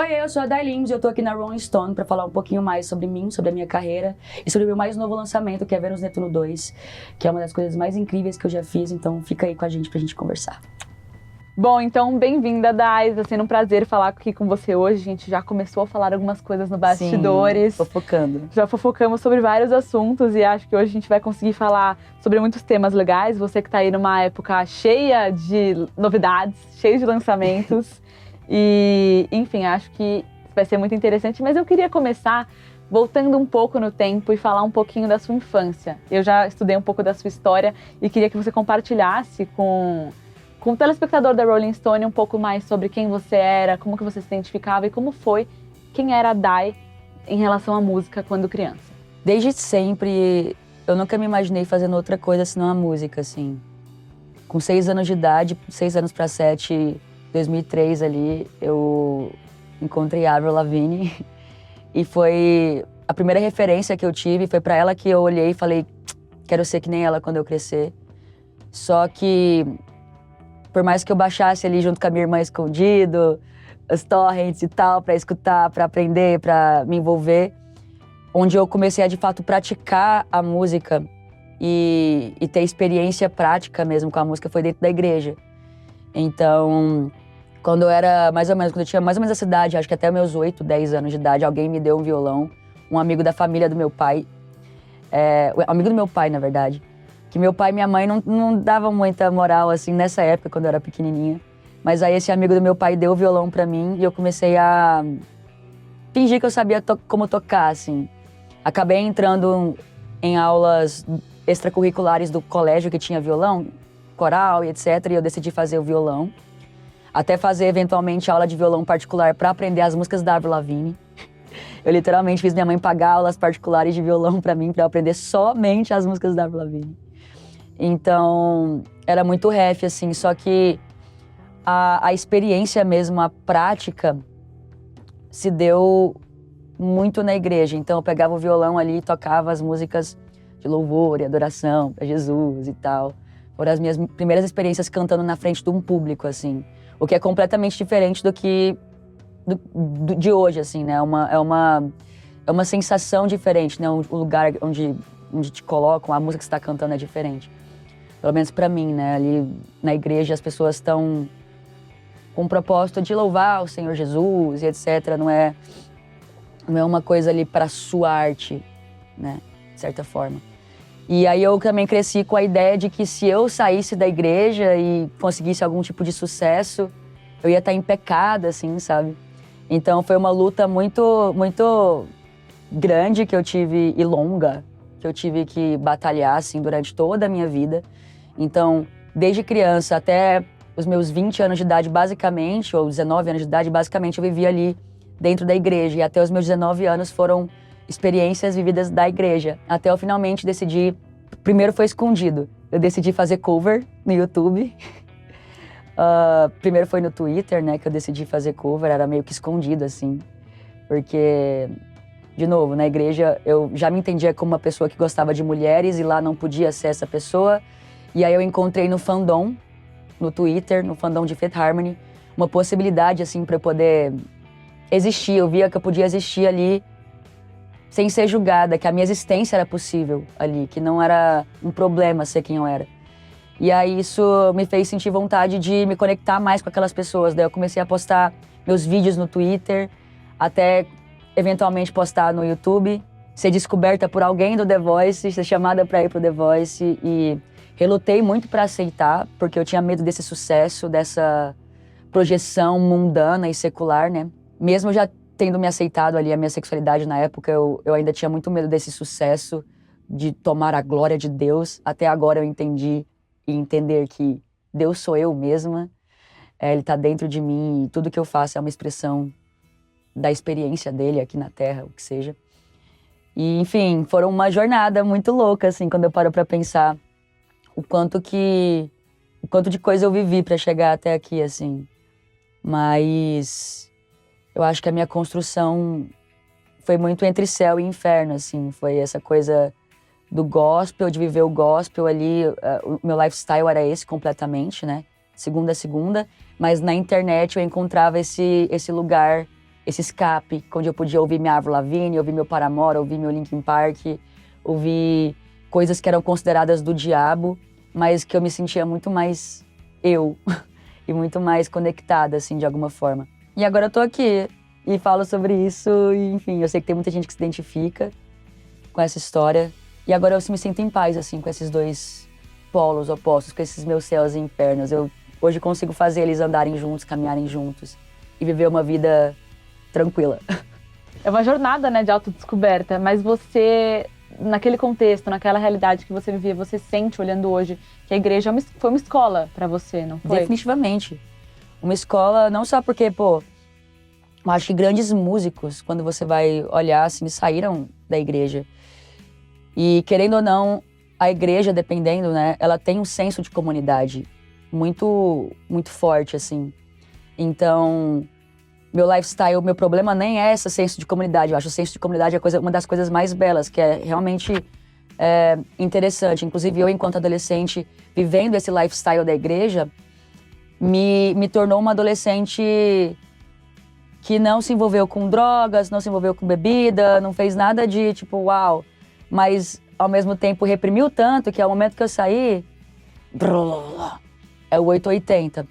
Oi, eu sou a Day Lins e eu tô aqui na Rolling Stone pra falar um pouquinho mais sobre mim, sobre a minha carreira e sobre o meu mais novo lançamento, que é Vênus Netuno 2, que é uma das coisas mais incríveis que eu já fiz, então fica aí com a gente pra gente conversar. Bom, então, bem-vinda, Day. Tá sendo um prazer falar aqui com você hoje. A gente já começou a falar algumas coisas no bastidores. Sim, fofocando. Já fofocamos sobre vários assuntos e acho que hoje a gente vai conseguir falar sobre muitos temas legais. Você que tá aí numa época cheia de novidades, cheia de lançamentos. E, enfim, acho que vai ser muito interessante. Mas eu queria começar voltando um pouco no tempo e falar um pouquinho da sua infância. Eu já estudei um pouco da sua história e queria que você compartilhasse com o telespectador da Rolling Stone um pouco mais sobre quem você era, como que você se identificava e como foi, quem era a Day em relação à música quando criança. Desde sempre, eu nunca me imaginei fazendo outra coisa senão a música, assim. Com 6 anos de idade, 6 anos pra 7, 2003 ali, eu encontrei a Avril Lavigne e foi a primeira referência que eu tive, foi pra ela que eu olhei e falei, quero ser que nem ela quando eu crescer. Só que por mais que eu baixasse ali junto com a minha irmã escondido, os torrents e tal, pra escutar, pra aprender, pra me envolver, onde eu comecei a de fato praticar a música e ter experiência prática mesmo com a música foi dentro da igreja. Então, quando eu era mais ou menos, quando eu tinha mais ou menos essa idade, acho que até meus 8, 10 anos de idade, alguém me deu um violão, um amigo da família do meu pai, amigo do meu pai, na verdade, que meu pai e minha mãe não davam muita moral, assim, nessa época, quando eu era pequenininha. Mas aí esse amigo do meu pai deu o violão pra mim e eu comecei a fingir que eu sabia como tocar, assim. Acabei entrando em aulas extracurriculares do colégio que tinha violão, coral e etc. E eu decidi fazer o violão. Até fazer, eventualmente, aula de violão particular pra aprender as músicas da Avril Lavigne. Eu literalmente fiz minha mãe pagar aulas particulares de violão pra mim, pra eu aprender somente as músicas da Avril Lavigne. Então, era muito ref, assim, só que a experiência mesmo, a prática, se deu muito na igreja. Então, eu pegava o violão ali e tocava as músicas de louvor e adoração pra Jesus e tal. Foram as minhas primeiras experiências cantando na frente de um público, assim. O que é completamente diferente do que de hoje, assim, né? É uma sensação diferente, né? O lugar onde te colocam, a música que você está cantando é diferente. Pelo menos pra mim, né? Ali na igreja as pessoas estão com o propósito de louvar o Senhor Jesus e etc. Não é uma coisa ali pra sua arte, né? De certa forma. E aí eu também cresci com a ideia de que se eu saísse da igreja e conseguisse algum tipo de sucesso, eu ia estar em pecado, assim, sabe? Então foi uma luta muito, muito grande que eu tive e longa, que eu tive que batalhar, assim, durante toda a minha vida. Então, desde criança até os meus 20 anos de idade, basicamente, ou 19 anos de idade, basicamente, eu vivia ali dentro da igreja. E até os meus 19 anos foram experiências vividas da igreja. Até eu finalmente decidi... Primeiro foi escondido. Eu decidi fazer cover no YouTube. Primeiro foi no Twitter, né, que eu decidi fazer cover. Era meio que escondido, assim. Porque, de novo, na igreja eu já me entendia como uma pessoa que gostava de mulheres e lá não podia ser essa pessoa. E aí eu encontrei no fandom, no Twitter, no fandom de Fifth Harmony, uma possibilidade, assim, pra eu poder existir. Eu via que eu podia existir ali sem ser julgada, que a minha existência era possível ali, que não era um problema ser quem eu era. E aí isso me fez sentir vontade de me conectar mais com aquelas pessoas. Daí eu comecei a postar meus vídeos no Twitter, até eventualmente postar no YouTube, ser descoberta por alguém do The Voice, ser chamada pra ir pro The Voice e relutei muito pra aceitar, porque eu tinha medo desse sucesso, dessa projeção mundana e secular, né? Mesmo já tendo me aceitado ali a minha sexualidade na época, eu ainda tinha muito medo desse sucesso, de tomar a glória de Deus. Até agora eu entendi e entender que Deus sou eu mesma, Ele tá dentro de mim e tudo que eu faço é uma expressão da experiência dele aqui na Terra, o que seja. E, enfim, foram uma jornada muito louca, assim, quando eu paro pra pensar o quanto de coisa eu vivi pra chegar até aqui, assim. Mas eu acho que a minha construção foi muito entre céu e inferno, assim. Foi essa coisa do gospel, de viver o gospel ali. O meu lifestyle era esse completamente, né? Segunda a segunda. Mas na internet eu encontrava esse lugar esse escape, onde eu podia ouvir minha Avril Lavigne, ouvir meu Paramore, ouvir meu Linkin Park, ouvir coisas que eram consideradas do diabo, mas que eu me sentia muito mais eu e muito mais conectada, assim, de alguma forma. E agora eu tô aqui e falo sobre isso, e, enfim, eu sei que tem muita gente que se identifica com essa história. E agora eu me sinto em paz, assim, com esses dois polos opostos, com esses meus céus e infernos. Eu hoje consigo fazer eles andarem juntos, caminharem juntos e viver uma vida tranquila. É uma jornada, né, de autodescoberta, mas você, naquele contexto, naquela realidade que você vivia, você sente, olhando hoje, que a igreja foi uma escola pra você, não foi? Definitivamente. Uma escola, não só porque, pô, eu acho que grandes músicos, quando você vai olhar, assim, saíram da igreja. E, querendo ou não, a igreja, dependendo, né, ela tem um senso de comunidade muito, muito forte, assim. Então, meu lifestyle, meu problema nem é esse senso de comunidade. Eu acho o senso de comunidade uma das coisas mais belas, que é realmente interessante. Inclusive, eu, enquanto adolescente, vivendo esse lifestyle da igreja, me tornou uma adolescente que não se envolveu com drogas, não se envolveu com bebida, não fez nada de tipo, uau. Mas, ao mesmo tempo, reprimiu tanto que ao momento que eu saí, é o 880.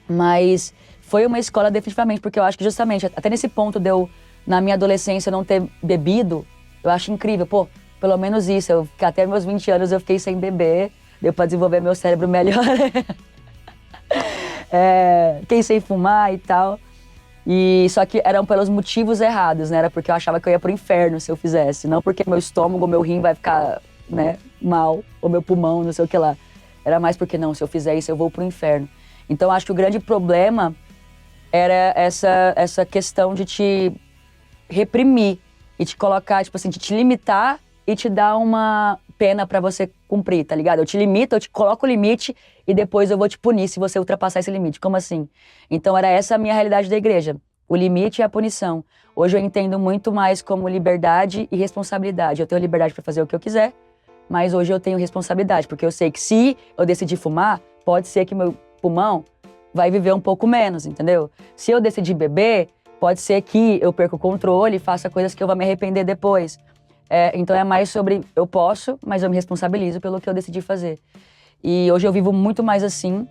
Mas foi uma escola definitivamente, porque eu acho que justamente, até nesse ponto de eu, na minha adolescência, não ter bebido, eu acho incrível. Pô, pelo menos isso, até meus 20 anos eu fiquei sem beber, deu pra desenvolver meu cérebro melhor. Fiquei sem fumar e tal. E só que eram pelos motivos errados, né? Era porque eu achava que eu ia pro inferno se eu fizesse. Não porque meu estômago ou meu rim vai ficar, né, mal, ou meu pulmão, não sei o que lá. Era mais porque, não, se eu fizer isso, eu vou pro inferno. Então, acho que o grande problema era essa questão de te reprimir e te colocar, tipo assim, de te limitar e te dar uma pena pra você cumprir, tá ligado? Eu te limito, eu te coloco o limite e depois eu vou te punir se você ultrapassar esse limite. Como assim? Então era essa a minha realidade da igreja. O limite e a punição. Hoje eu entendo muito mais como liberdade e responsabilidade. Eu tenho liberdade pra fazer o que eu quiser, mas hoje eu tenho responsabilidade, porque eu sei que se eu decidir fumar, pode ser que meu pulmão vai viver um pouco menos, entendeu? Se eu decidir beber, pode ser que eu perca o controle e faça coisas que eu vou me arrepender depois. Então é mais sobre eu posso, mas eu me responsabilizo pelo que eu decidi fazer. E hoje eu vivo muito mais assim,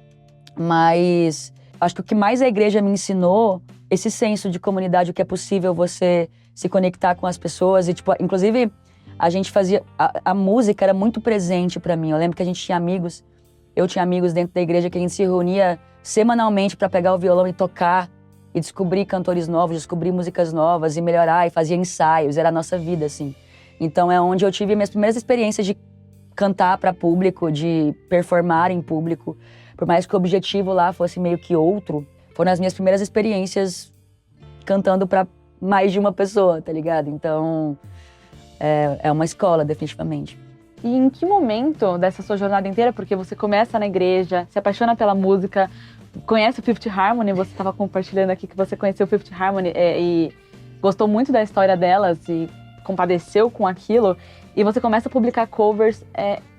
mas acho que o que mais a igreja me ensinou, esse senso de comunidade, o que é possível você se conectar com as pessoas. E, tipo, inclusive, a gente fazia... A música era muito presente pra mim. Eu lembro que a gente tinha amigos, eu tinha amigos dentro da igreja que a gente se reunia semanalmente pra pegar o violão e tocar, e descobrir cantores novos, descobrir músicas novas, e melhorar, e fazia ensaios. Era a nossa vida, assim. Então é onde eu tive minhas primeiras experiências de cantar para público, de performar em público. Por mais que o objetivo lá fosse meio que outro, foram as minhas primeiras experiências cantando para mais de uma pessoa, tá ligado? Então é uma escola, definitivamente. E em que momento dessa sua jornada inteira, porque você começa na igreja, se apaixona pela música, conhece o Fifth Harmony, você estava compartilhando aqui que você conheceu o Fifth Harmony e gostou muito da história delas e compadeceu com aquilo, e você começa a publicar covers.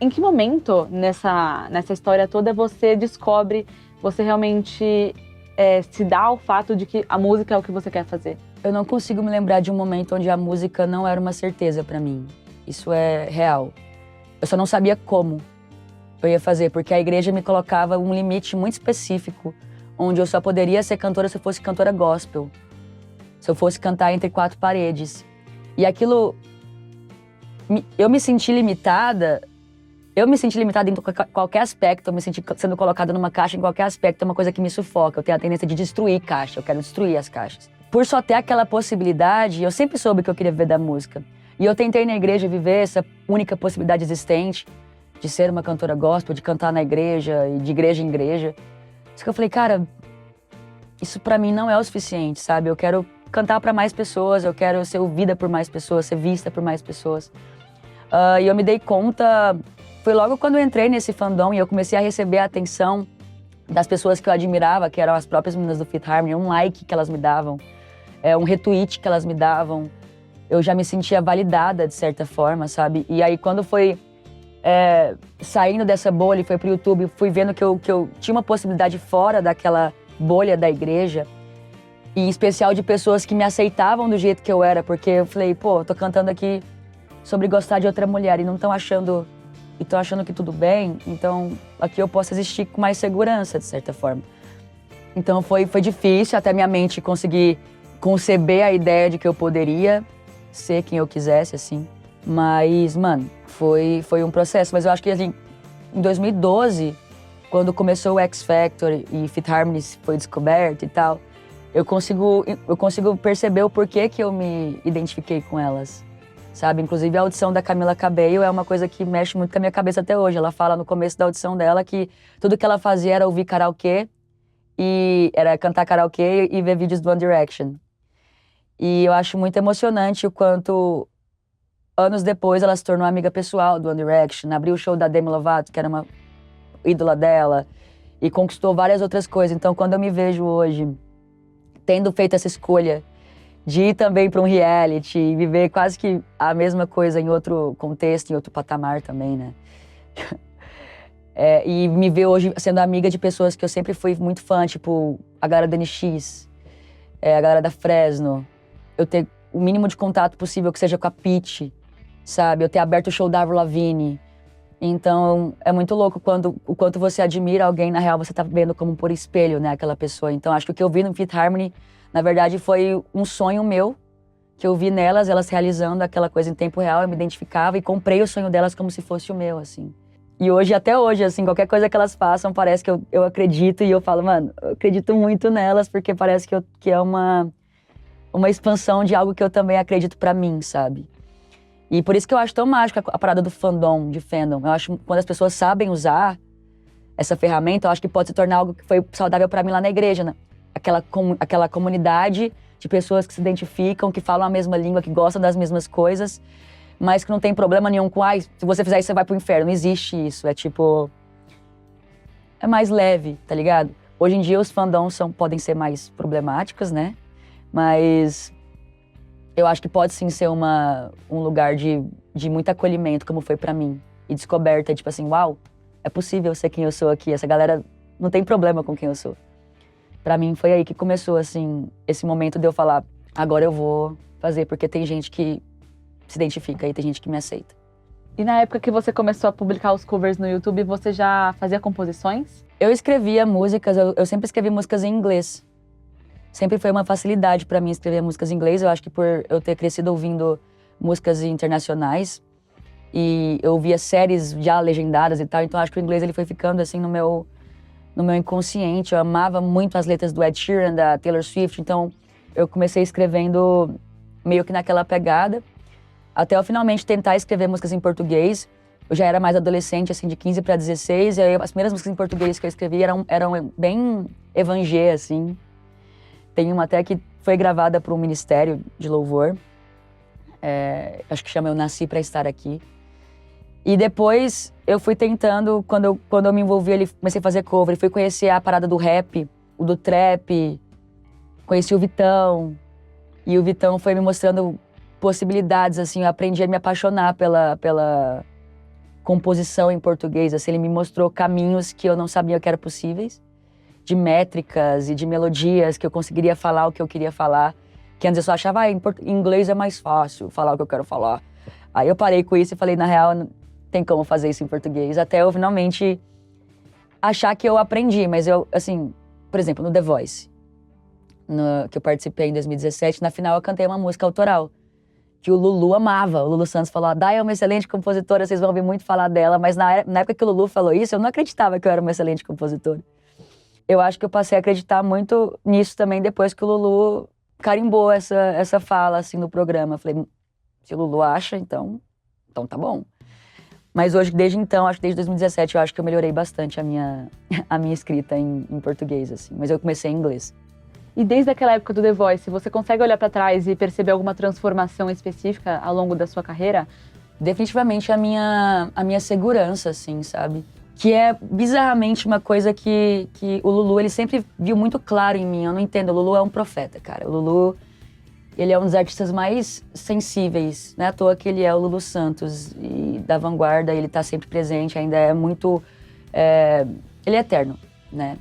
Em que momento nessa história toda você descobre, você realmente se dá ao fato de que a música é o que você quer fazer? Eu não consigo me lembrar de um momento onde a música não era uma certeza pra mim. Isso é real. Eu só não sabia como eu ia fazer, porque a igreja me colocava um limite muito específico, onde eu só poderia ser cantora se eu fosse cantora gospel, se eu fosse cantar entre quatro paredes. E aquilo, eu me senti limitada em qualquer aspecto, eu me senti sendo colocada numa caixa em qualquer aspecto, é uma coisa que me sufoca. Eu tenho a tendência de destruir caixa, eu quero destruir as caixas. Por só ter aquela possibilidade, eu sempre soube que eu queria viver da música. E eu tentei na igreja viver essa única possibilidade existente, de ser uma cantora gospel, de cantar na igreja e de igreja em igreja. Só que eu falei, cara, isso pra mim não é o suficiente, sabe? Eu quero cantar para mais pessoas, eu quero ser ouvida por mais pessoas, ser vista por mais pessoas. E eu me dei conta, foi logo quando eu entrei nesse fandom e eu comecei a receber a atenção das pessoas que eu admirava, que eram as próprias meninas do Fifth Harmony, um like que elas me davam, um retweet que elas me davam. Eu já me sentia validada de certa forma, sabe? E aí quando foi saindo dessa bolha e foi pro YouTube, fui vendo que eu tinha uma possibilidade fora daquela bolha da igreja. E em especial de pessoas que me aceitavam do jeito que eu era, porque eu falei, pô, eu tô cantando aqui sobre gostar de outra mulher e não estão achando que tudo bem, então aqui eu posso existir com mais segurança, de certa forma. Então foi difícil até minha mente conseguir conceber a ideia de que eu poderia ser quem eu quisesse, assim. Mas, mano, foi um processo. Mas eu acho que, assim, em 2012, quando começou o X Factor e Fifth Harmony foi descoberto e tal, eu consigo perceber o porquê que eu me identifiquei com elas, sabe? Inclusive a audição da Camila Cabello é uma coisa que mexe muito com a minha cabeça até hoje. Ela fala no começo da audição dela que tudo que ela fazia era ouvir karaokê, e era cantar karaokê e ver vídeos do One Direction. E eu acho muito emocionante o quanto, anos depois, ela se tornou amiga pessoal do One Direction, abriu o show da Demi Lovato, que era uma ídola dela, e conquistou várias outras coisas. Então, quando eu me vejo hoje tendo feito essa escolha de ir também para um reality e viver quase que a mesma coisa em outro contexto, em outro patamar também, né? E me ver hoje sendo amiga de pessoas que eu sempre fui muito fã, tipo a galera da NX, a galera da Fresno. Eu ter o mínimo de contato possível que seja com a Pitty, sabe? Eu ter aberto o show da Avril Lavigne. Então, é muito louco o quanto você admira alguém, na real, você tá vendo como por espelho, né, aquela pessoa. Então, acho que o que eu vi no Fifth Harmony, na verdade, foi um sonho meu, que eu vi nelas, elas realizando aquela coisa em tempo real, eu me identificava e comprei o sonho delas como se fosse o meu, assim. E hoje, até hoje, assim, qualquer coisa que elas façam, parece que eu acredito e eu falo, mano, eu acredito muito nelas, porque parece que é uma expansão de algo que eu também acredito pra mim, sabe? E por isso que eu acho tão mágica a parada do fandom, de fandom. Eu acho que quando as pessoas sabem usar essa ferramenta, eu acho que pode se tornar algo que foi saudável pra mim lá na igreja, né? Aquela comunidade de pessoas que se identificam, que falam a mesma língua, que gostam das mesmas coisas, mas que não tem problema nenhum com, se você fizer isso, você vai pro inferno. Não existe isso. É tipo... é mais leve, tá ligado? Hoje em dia, os fandoms podem ser mais problemáticos, né? Mas eu acho que pode sim ser um lugar de muito acolhimento, como foi pra mim. E descoberta, tipo assim, uau, é possível ser quem eu sou aqui. Essa galera não tem problema com quem eu sou. Pra mim, foi aí que começou, assim, esse momento de eu falar, agora eu vou fazer, porque tem gente que se identifica e tem gente que me aceita. E na época que você começou a publicar os covers no YouTube, você já fazia composições? Eu escrevia músicas, eu sempre escrevi músicas em inglês. Sempre foi uma facilidade pra mim escrever músicas em inglês. Eu acho que por eu ter crescido ouvindo músicas internacionais e eu via séries já legendadas e tal, então acho que o inglês ele foi ficando assim no meu inconsciente. Eu amava muito as letras do Ed Sheeran, da Taylor Swift, então eu comecei escrevendo meio que naquela pegada, até eu finalmente tentar escrever músicas em português. Eu já era mais adolescente, assim, de 15 para 16, e aí as primeiras músicas em português que eu escrevi eram bem evangé, assim. Tem uma até que foi gravada para um ministério de louvor, acho que chama Eu Nasci Pra Estar Aqui. E depois eu fui tentando, quando eu me envolvi ali, comecei a fazer cover, e fui conhecer a parada do rap, o do trap, conheci o Vitão, e o Vitão foi me mostrando possibilidades, assim, eu aprendi a me apaixonar pela composição em português, assim, ele me mostrou caminhos que eu não sabia que eram possíveis, de métricas e de melodias que eu conseguiria falar o que eu queria falar, que antes eu só achava, em inglês é mais fácil falar o que eu quero falar. Aí eu parei com isso e falei, na real, não tem como fazer isso em português, até eu finalmente achar que eu aprendi, mas eu, assim, por exemplo, no The Voice, que eu participei em 2017, na final eu cantei uma música autoral, que o Lulu amava. O Lulu Santos falou, Day é uma excelente compositora, vocês vão ouvir muito falar dela, mas na época que o Lulu falou isso, eu não acreditava que eu era uma excelente compositora. Eu acho que eu passei a acreditar muito nisso também depois que o Lulu carimbou essa fala, assim, no programa. Eu falei, se o Lulu acha, então tá bom. Mas hoje, desde então, acho que desde 2017, eu acho que eu melhorei bastante a minha escrita em português, assim. Mas eu comecei em inglês. E desde aquela época do The Voice, você consegue olhar pra trás e perceber alguma transformação específica ao longo da sua carreira? Definitivamente a minha segurança, assim, sabe? Que é bizarramente uma coisa que o Lulu, ele sempre viu muito claro em mim. Eu não entendo, o Lulu é um profeta, cara. O Lulu, ele é um dos artistas mais sensíveis, não é à toa que ele é o Lulu Santos. E da vanguarda, ele tá sempre presente, ainda é muito... ele é eterno, né?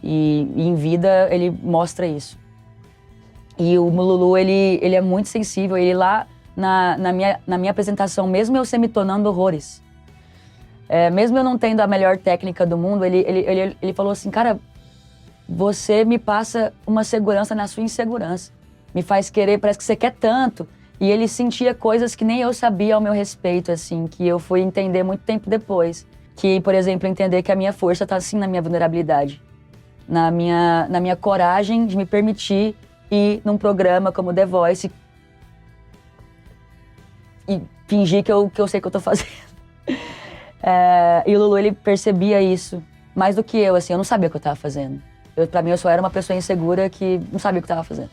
E em vida, ele mostra isso. E o Lulu, ele é muito sensível. Ele lá na minha apresentação, mesmo eu semitonando horrores, mesmo eu não tendo a melhor técnica do mundo, ele falou assim, cara, você me passa uma segurança na sua insegurança. Me faz querer, parece que você quer tanto. E ele sentia coisas que nem eu sabia ao meu respeito, assim, que eu fui entender muito tempo depois. Que, por exemplo, entender que a minha força tá, assim, na minha vulnerabilidade. Na minha coragem de me permitir ir num programa como The Voice e fingir que eu sei o que eu tô fazendo. E o Lulu, ele percebia isso mais do que eu, assim, eu não sabia o que eu tava fazendo. Pra mim, eu só era uma pessoa insegura que não sabia o que eu tava fazendo.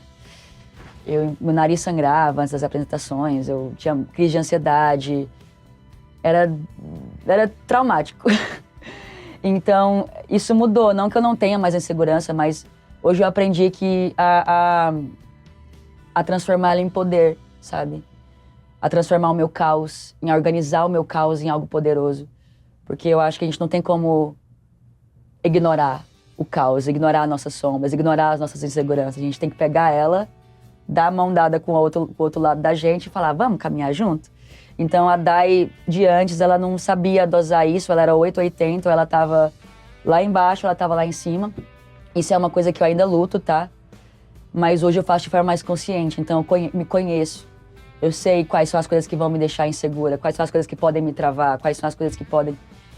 Meu nariz sangrava antes das apresentações, eu tinha crise de ansiedade. Era traumático. Então, isso mudou. Não que eu não tenha mais insegurança, mas hoje eu aprendi que a transformar ela em poder, sabe? A transformar o meu caos, em organizar o meu caos em algo poderoso. Porque eu acho que a gente não tem como ignorar o caos, ignorar as nossas sombras, ignorar as nossas inseguranças. A gente tem que pegar ela, dar a mão dada com o outro lado da gente e falar, vamos caminhar junto? Então a Dai, de antes, ela não sabia dosar isso, ela era 880, ela tava lá embaixo, ela tava lá em cima. Isso é uma coisa que eu ainda luto, tá? Mas hoje eu faço de forma mais consciente, então eu me conheço. Eu sei quais são as coisas que vão me deixar insegura, quais são as coisas que podem me travar, quais são as coisas que podem...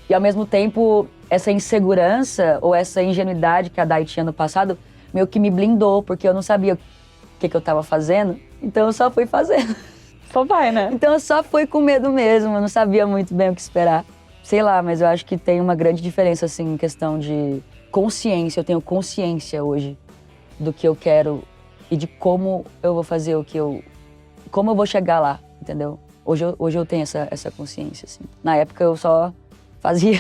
E ao mesmo tempo, essa insegurança ou essa ingenuidade que a Dai tinha no passado, meio que me blindou, porque eu não sabia o que eu tava fazendo, então eu só fui fazendo. Só vai, né? Então eu só fui com medo mesmo, eu não sabia muito bem o que esperar. Sei lá, mas eu acho que tem uma grande diferença, assim, em questão de consciência. Eu tenho consciência hoje do que eu quero e de como eu vou fazer como eu vou chegar lá, entendeu? Hoje eu tenho essa consciência, assim. Na época eu só fazia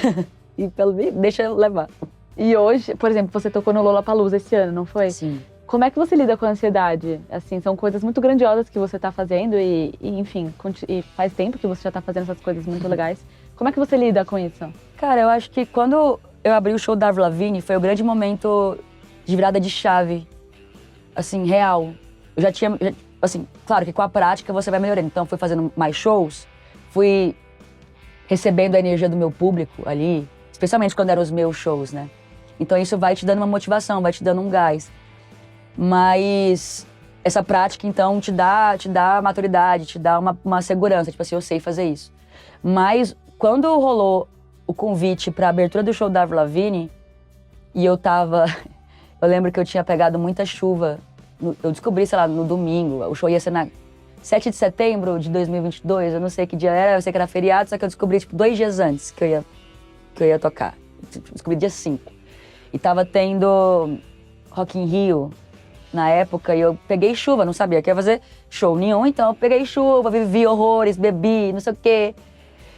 e deixa eu levar. E hoje, por exemplo, você tocou no Lollapalooza esse ano, não foi? Sim. Como é que você lida com a ansiedade? Assim, são coisas muito grandiosas que você tá fazendo enfim, e faz tempo que você já tá fazendo essas coisas muito legais. Como é que você lida com isso? Cara, eu acho que quando eu abri o show da Avril Lavigne, foi o grande momento de virada de chave, assim, real. Eu já tinha, assim, claro que com a prática você vai melhorando. Então, fui fazendo mais shows, fui recebendo a energia do meu público ali, especialmente quando eram os meus shows, né? Então, isso vai te dando uma motivação, vai te dando um gás. Mas essa prática, então, te dá maturidade, te dá uma segurança, tipo assim, eu sei fazer isso. Mas quando rolou o convite para a abertura do show da Avril Lavigne, e eu lembro que eu tinha pegado muita chuva, eu descobri, sei lá, no domingo, o show ia ser na 7 de setembro de 2022, eu não sei que dia era, eu sei que era feriado, só que eu descobri, tipo, 2 dias antes que eu ia tocar. Descobri dia 5. E tava tendo Rock in Rio na época, e eu peguei chuva, não sabia que ia fazer show nenhum, então eu peguei chuva, vivi horrores, bebi, não sei o quê.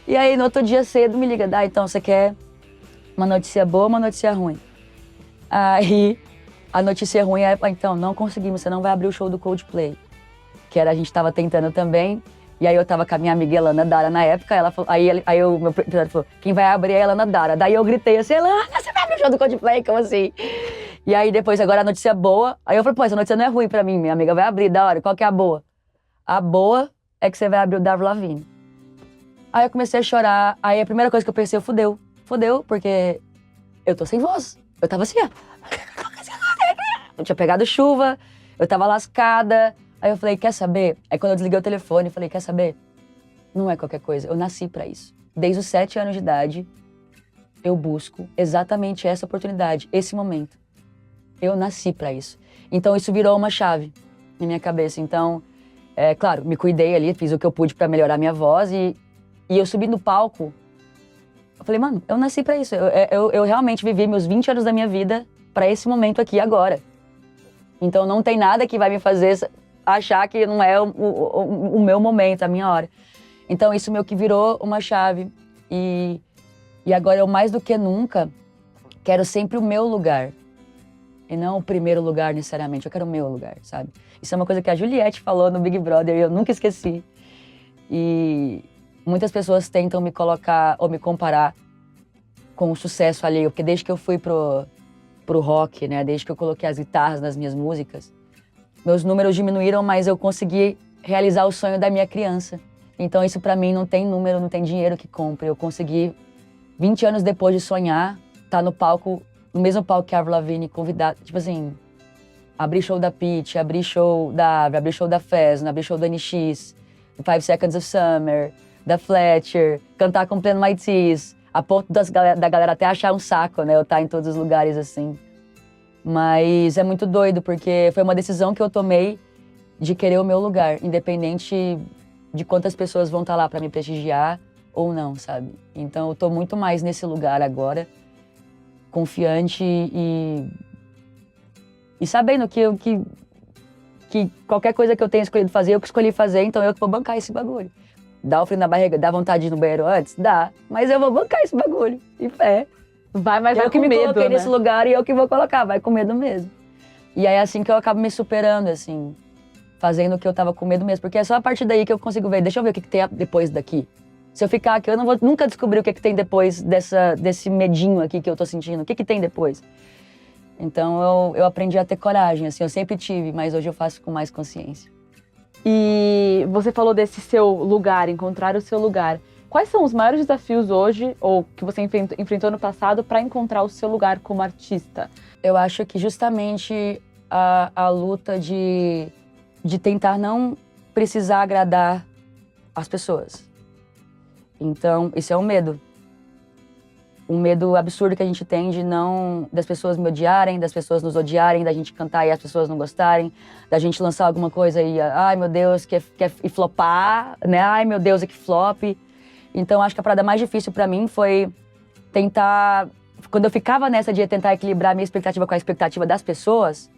E aí, no outro dia cedo, me liga, então você quer uma notícia boa ou uma notícia ruim? Aí, a notícia ruim é, então, não conseguimos, você não vai abrir o show do Coldplay. Que a gente tava tentando também, e aí eu tava com a minha amiga Elana Dara na época, ela falou, aí o meu empresário falou, quem vai abrir é a Elana Dara. Daí eu gritei assim, Elana, você vai abrir o show do Coldplay? Como assim? E aí depois, agora a notícia boa, aí eu falei, pô, essa notícia não é ruim pra mim, minha amiga vai abrir, da hora, qual que é a boa? A boa é que você vai abrir o da Avril Lavigne. Aí eu comecei a chorar, aí a primeira coisa que eu pensei, fudeu, porque eu tô sem voz. Eu tava assim, ó. Eu tinha pegado chuva, eu tava lascada. Aí eu falei, quer saber? Aí quando eu desliguei o telefone, eu falei, quer saber? Não é qualquer coisa, eu nasci pra isso. Desde os 7 anos de idade, eu busco exatamente essa oportunidade, esse momento. Eu nasci pra isso. Então isso virou uma chave na minha cabeça. Então, claro, me cuidei ali, fiz o que eu pude pra melhorar minha voz e eu subi no palco. Eu falei, mano, eu nasci pra isso. Eu realmente vivi meus 20 anos da minha vida pra esse momento aqui agora. Então não tem nada que vai me fazer achar que não é o meu momento, a minha hora. Então isso meio que virou uma chave. E agora eu mais do que nunca quero sempre o meu lugar. E não o primeiro lugar necessariamente, eu quero o meu lugar, sabe? Isso é uma coisa que a Juliette falou no Big Brother e eu nunca esqueci. E muitas pessoas tentam me colocar ou me comparar com o sucesso alheio, porque desde que eu fui pro rock, né, desde que eu coloquei as guitarras nas minhas músicas, Meus números diminuíram, mas eu consegui realizar o sonho da minha criança. Então isso pra mim não tem número, não tem dinheiro que compre. Eu consegui, 20 anos depois de sonhar, tá no palco, no mesmo palco que a Avril Lavigne, convidada, tipo assim, abrir show da Pitty, abrir show da Avril, abrir show da Fresno, abrir show da NX, do 5 Seconds of Summer, da Fletcher, cantar com Plain White T's, a ponto da galera até achar um saco, né, eu estar em todos os lugares assim. Mas é muito doido, porque foi uma decisão que eu tomei de querer o meu lugar, independente de quantas pessoas vão estar lá para me prestigiar ou não, sabe? Então eu tô muito mais nesse lugar agora, confiante e sabendo que qualquer coisa que eu tenha escolhido fazer, eu que escolhi fazer, então eu que vou bancar esse bagulho. Dá o frio na barriga, dá vontade de ir no banheiro antes? Dá, mas eu vou bancar esse bagulho, e fé. Vai, mas vai Eu que com me medo, coloquei né? nesse lugar e eu que vou colocar, vai com medo mesmo. E aí é assim que eu acabo me superando, assim, fazendo o que eu tava com medo mesmo. Porque é só a partir daí que eu consigo ver, deixa eu ver o que tem depois daqui. Se eu ficar aqui, eu não vou nunca descobrir o que tem depois desse medinho aqui que eu tô sentindo. O que tem depois? Então eu aprendi a ter coragem, assim, eu sempre tive, mas hoje eu faço com mais consciência. E você falou desse seu lugar, encontrar o seu lugar. Quais são os maiores desafios hoje, ou que você enfrentou no passado, para encontrar o seu lugar como artista? Eu acho que justamente a luta de tentar não precisar agradar as pessoas. Então, isso é um medo. Um medo absurdo que a gente tem de não... das pessoas me odiarem, das pessoas nos odiarem, da gente cantar e as pessoas não gostarem, da gente lançar alguma coisa e, ai meu Deus, e flopar, né? Ai meu Deus, é que flop. Então, acho que a parada mais difícil pra mim foi tentar... Quando eu ficava nessa de tentar equilibrar a minha expectativa com a expectativa das pessoas,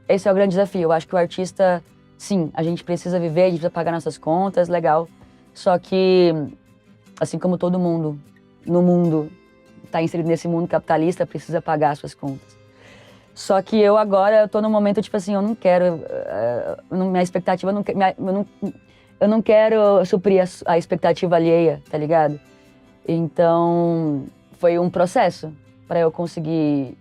esse é o grande desafio. Eu acho que o artista, sim, a gente precisa viver, a gente precisa pagar nossas contas, legal. Só que, assim como todo mundo no mundo está inserido nesse mundo capitalista, precisa pagar suas contas. Só que eu agora, eu tô num momento, tipo assim, eu não quero... minha expectativa, eu não quero suprir a expectativa alheia, tá ligado? Então, foi um processo para eu conseguir...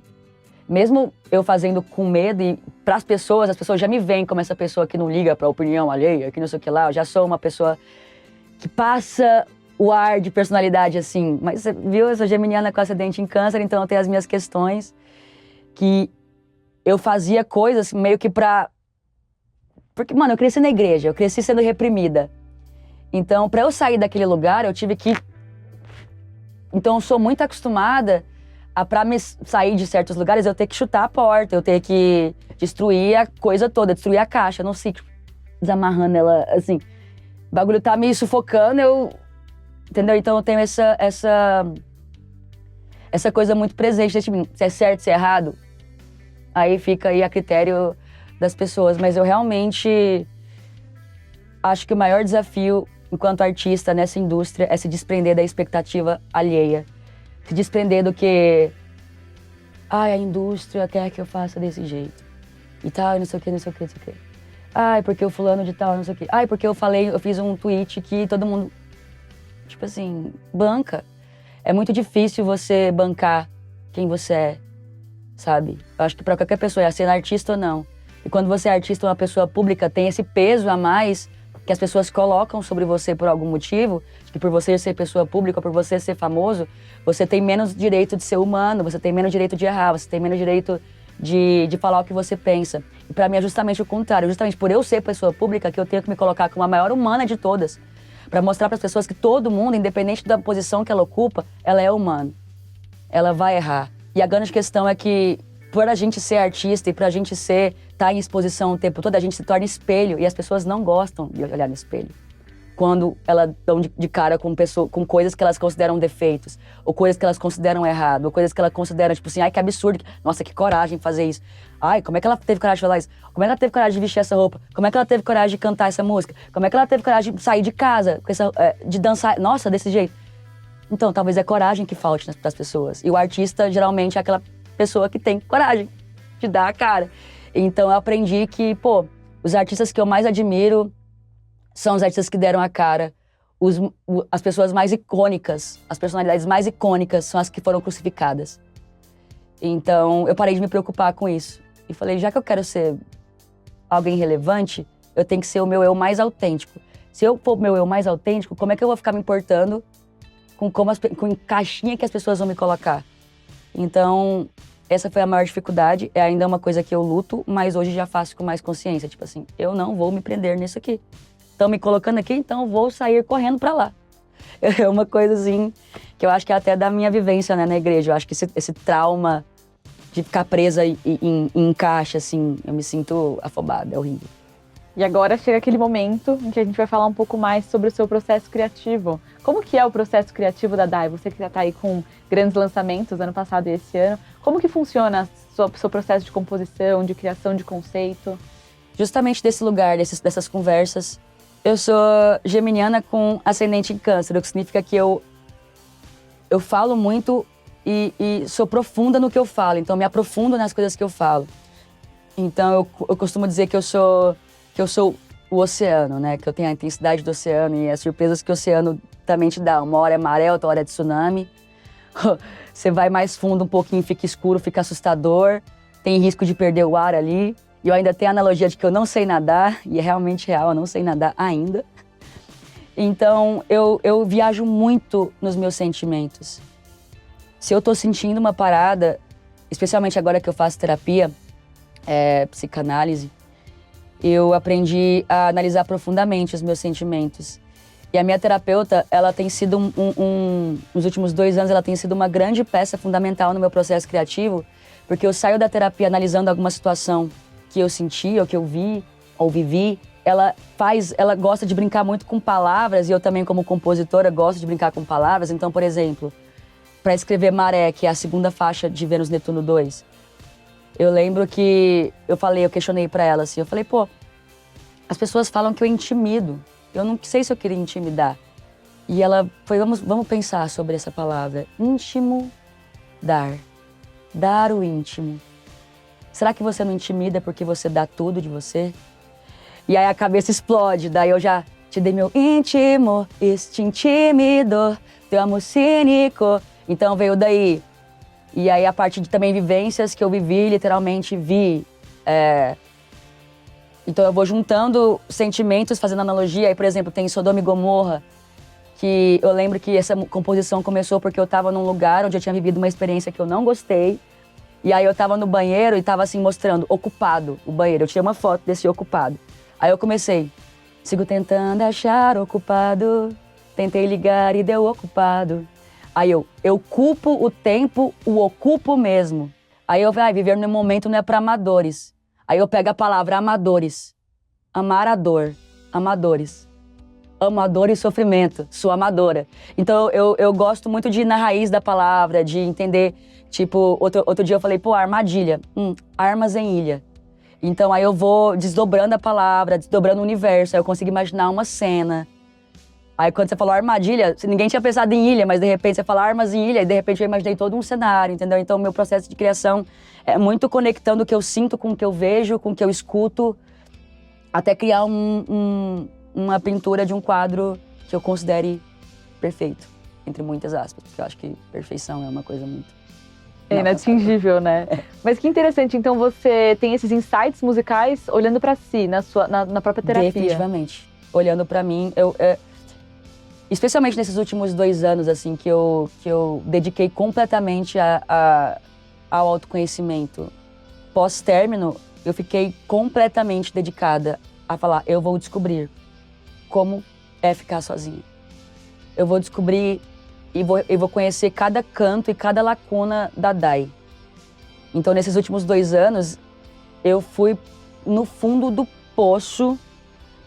Mesmo eu fazendo com medo e pras pessoas, as pessoas já me veem como essa pessoa que não liga pra opinião alheia, que não sei o que lá. Eu já sou uma pessoa que passa o ar de personalidade, assim. Mas você viu, eu sou geminiana com acidente em câncer, então eu tenho as minhas questões que eu fazia coisas meio que pra... Porque, mano, eu cresci na igreja, eu cresci sendo reprimida. Então, pra eu sair daquele lugar, eu tive que... Então, eu sou muito acostumada a, pra me sair de certos lugares, eu ter que chutar a porta, eu ter que destruir a coisa toda, destruir a caixa, não sei, desamarrando ela, assim. O bagulho tá me sufocando, entendeu? Então, eu tenho essa coisa muito presente, tipo, se é certo, se é errado, aí fica aí a critério das pessoas. Mas eu realmente acho que o maior desafio enquanto artista nessa indústria é se desprender da expectativa alheia. Se desprender do que... Ai, a indústria quer que eu faça desse jeito. E tal, não sei o que, não sei o que, não sei o que. Ai, porque o fulano de tal, não sei o que. Ai, porque eu fiz um tweet que todo mundo... Tipo assim, banca. É muito difícil você bancar quem você é, sabe? Eu acho que pra qualquer pessoa, sendo artista ou não. E quando você é artista ou uma pessoa pública, tem esse peso a mais que as pessoas colocam sobre você por algum motivo, que por você ser pessoa pública, por você ser famoso, você tem menos direito de ser humano, você tem menos direito de errar, você tem menos direito de falar o que você pensa. E pra mim é justamente o contrário, justamente por eu ser pessoa pública que eu tenho que me colocar como a maior humana de todas, pra mostrar pras pessoas que todo mundo, independente da posição que ela ocupa, ela é humana. Ela vai errar. E a grande questão é que, por a gente ser artista e pra gente tá em exposição o tempo todo, a gente se torna espelho e as pessoas não gostam de olhar no espelho. Quando elas dão de cara com coisas que elas consideram defeitos, ou coisas que elas consideram errado, ou coisas que elas consideram, tipo assim, ai, que absurdo, nossa, que coragem fazer isso. Ai, como é que ela teve coragem de falar isso? Como é que ela teve coragem de vestir essa roupa? Como é que ela teve coragem de cantar essa música? Como é que ela teve coragem de sair de casa, de dançar, nossa, desse jeito? Então, talvez é coragem que falte das pessoas. E o artista, geralmente, é aquela pessoa que tem coragem de dar a cara. Então, eu aprendi que, pô, os artistas que eu mais admiro são os artistas que deram a cara. As pessoas mais icônicas, as personalidades mais icônicas são as que foram crucificadas. Então, eu parei de me preocupar com isso. E falei, já que eu quero ser alguém relevante, eu tenho que ser o meu eu mais autêntico. Se eu for o meu eu mais autêntico, como é que eu vou ficar me importando com caixinha que as pessoas vão me colocar? Então, essa foi a maior dificuldade. É ainda uma coisa que eu luto, mas hoje já faço com mais consciência. Tipo assim, eu não vou me prender nisso aqui. Estão me colocando aqui, então eu vou sair correndo pra lá. É uma coisa assim, que eu acho que é até da minha vivência, né, na igreja. Eu acho que esse trauma de ficar presa em caixa, assim, eu me sinto afobada, é horrível. E agora chega aquele momento em que a gente vai falar um pouco mais sobre o seu processo criativo. Como que é o processo criativo da Dai? Você que já está aí com grandes lançamentos ano passado e esse ano. Como que funciona o seu processo de composição, de criação de conceito? Justamente desse lugar, dessas conversas. Eu sou geminiana com ascendente em câncer, o que significa que eu falo muito e sou profunda no que eu falo. Então, me aprofundo nas coisas que eu falo. Então, eu costumo dizer que eu sou o oceano, né? Que eu tenho a intensidade do oceano e as surpresas que o oceano também te dá. Uma hora é maré, outra hora é tsunami. Você vai mais fundo um pouquinho, fica escuro, fica assustador. Tem risco de perder o ar ali. E eu ainda tenho a analogia de que eu não sei nadar. E é realmente real, eu não sei nadar ainda. Então, eu viajo muito nos meus sentimentos. Se eu tô sentindo uma parada, especialmente agora que eu faço terapia, psicanálise, eu aprendi a analisar profundamente os meus sentimentos. E a minha terapeuta, ela tem sido nos últimos 2 anos, ela tem sido uma grande peça fundamental no meu processo criativo, porque eu saio da terapia analisando alguma situação que eu senti, ou que eu vi, ou vivi. Ela gosta de brincar muito com palavras, e eu também, como compositora, gosto de brincar com palavras. Então, por exemplo, para escrever Maré, que é a segunda faixa de Vênus Netuno 2, eu lembro que eu questionei pra ela assim, eu falei, pô, as pessoas falam que eu intimido, eu não sei se eu queria intimidar. E ela foi, vamos pensar sobre essa palavra, íntimo, dar o íntimo. Será que você não intimida porque você dá tudo de você? E aí a cabeça explode, daí eu já te dei meu íntimo, este intimidor, teu amor cínico. Então veio daí. E aí, a partir de também vivências que eu vivi, literalmente vi. Então, eu vou juntando sentimentos, fazendo analogia. Aí, por exemplo, tem Sodoma e Gomorra, que eu lembro que essa composição começou porque eu tava num lugar onde eu tinha vivido uma experiência que eu não gostei. E aí, eu tava no banheiro e tava, assim, mostrando, ocupado, o banheiro. Eu tirei uma foto desse ocupado. Aí, eu comecei, sigo tentando achar ocupado, tentei ligar e deu ocupado. Aí eu culpo o tempo, o ocupo mesmo. Aí eu falei, viver no momento não é para amadores. Aí eu pego a palavra amadores. Amar a dor, amadores. Amo a dor e sofrimento, sou amadora. Então eu gosto muito de ir na raiz da palavra, de entender, tipo, outro dia eu falei, pô, armadilha, armas em ilha. Então aí eu vou desdobrando a palavra, desdobrando o universo, aí eu consigo imaginar uma cena. Aí quando você falou armadilha, ninguém tinha pensado em ilha, mas de repente você fala armas em ilha e de repente eu imaginei todo um cenário, entendeu? Então o meu processo de criação é muito conectando o que eu sinto com o que eu vejo, com o que eu escuto, até criar uma pintura de um quadro que eu considere perfeito, entre muitas aspas, porque eu acho que perfeição é uma coisa muito... É inatingível, né? Mas que interessante, então você tem esses insights musicais olhando pra si, na própria terapia. Definitivamente. Olhando pra mim, especialmente nesses últimos 2 anos, assim, que eu dediquei completamente ao autoconhecimento. Pós-término, eu fiquei completamente dedicada a falar, eu vou descobrir como é ficar sozinha. Eu vou descobrir e vou conhecer cada canto e cada lacuna da Dai. Então, nesses últimos 2 anos, eu fui no fundo do poço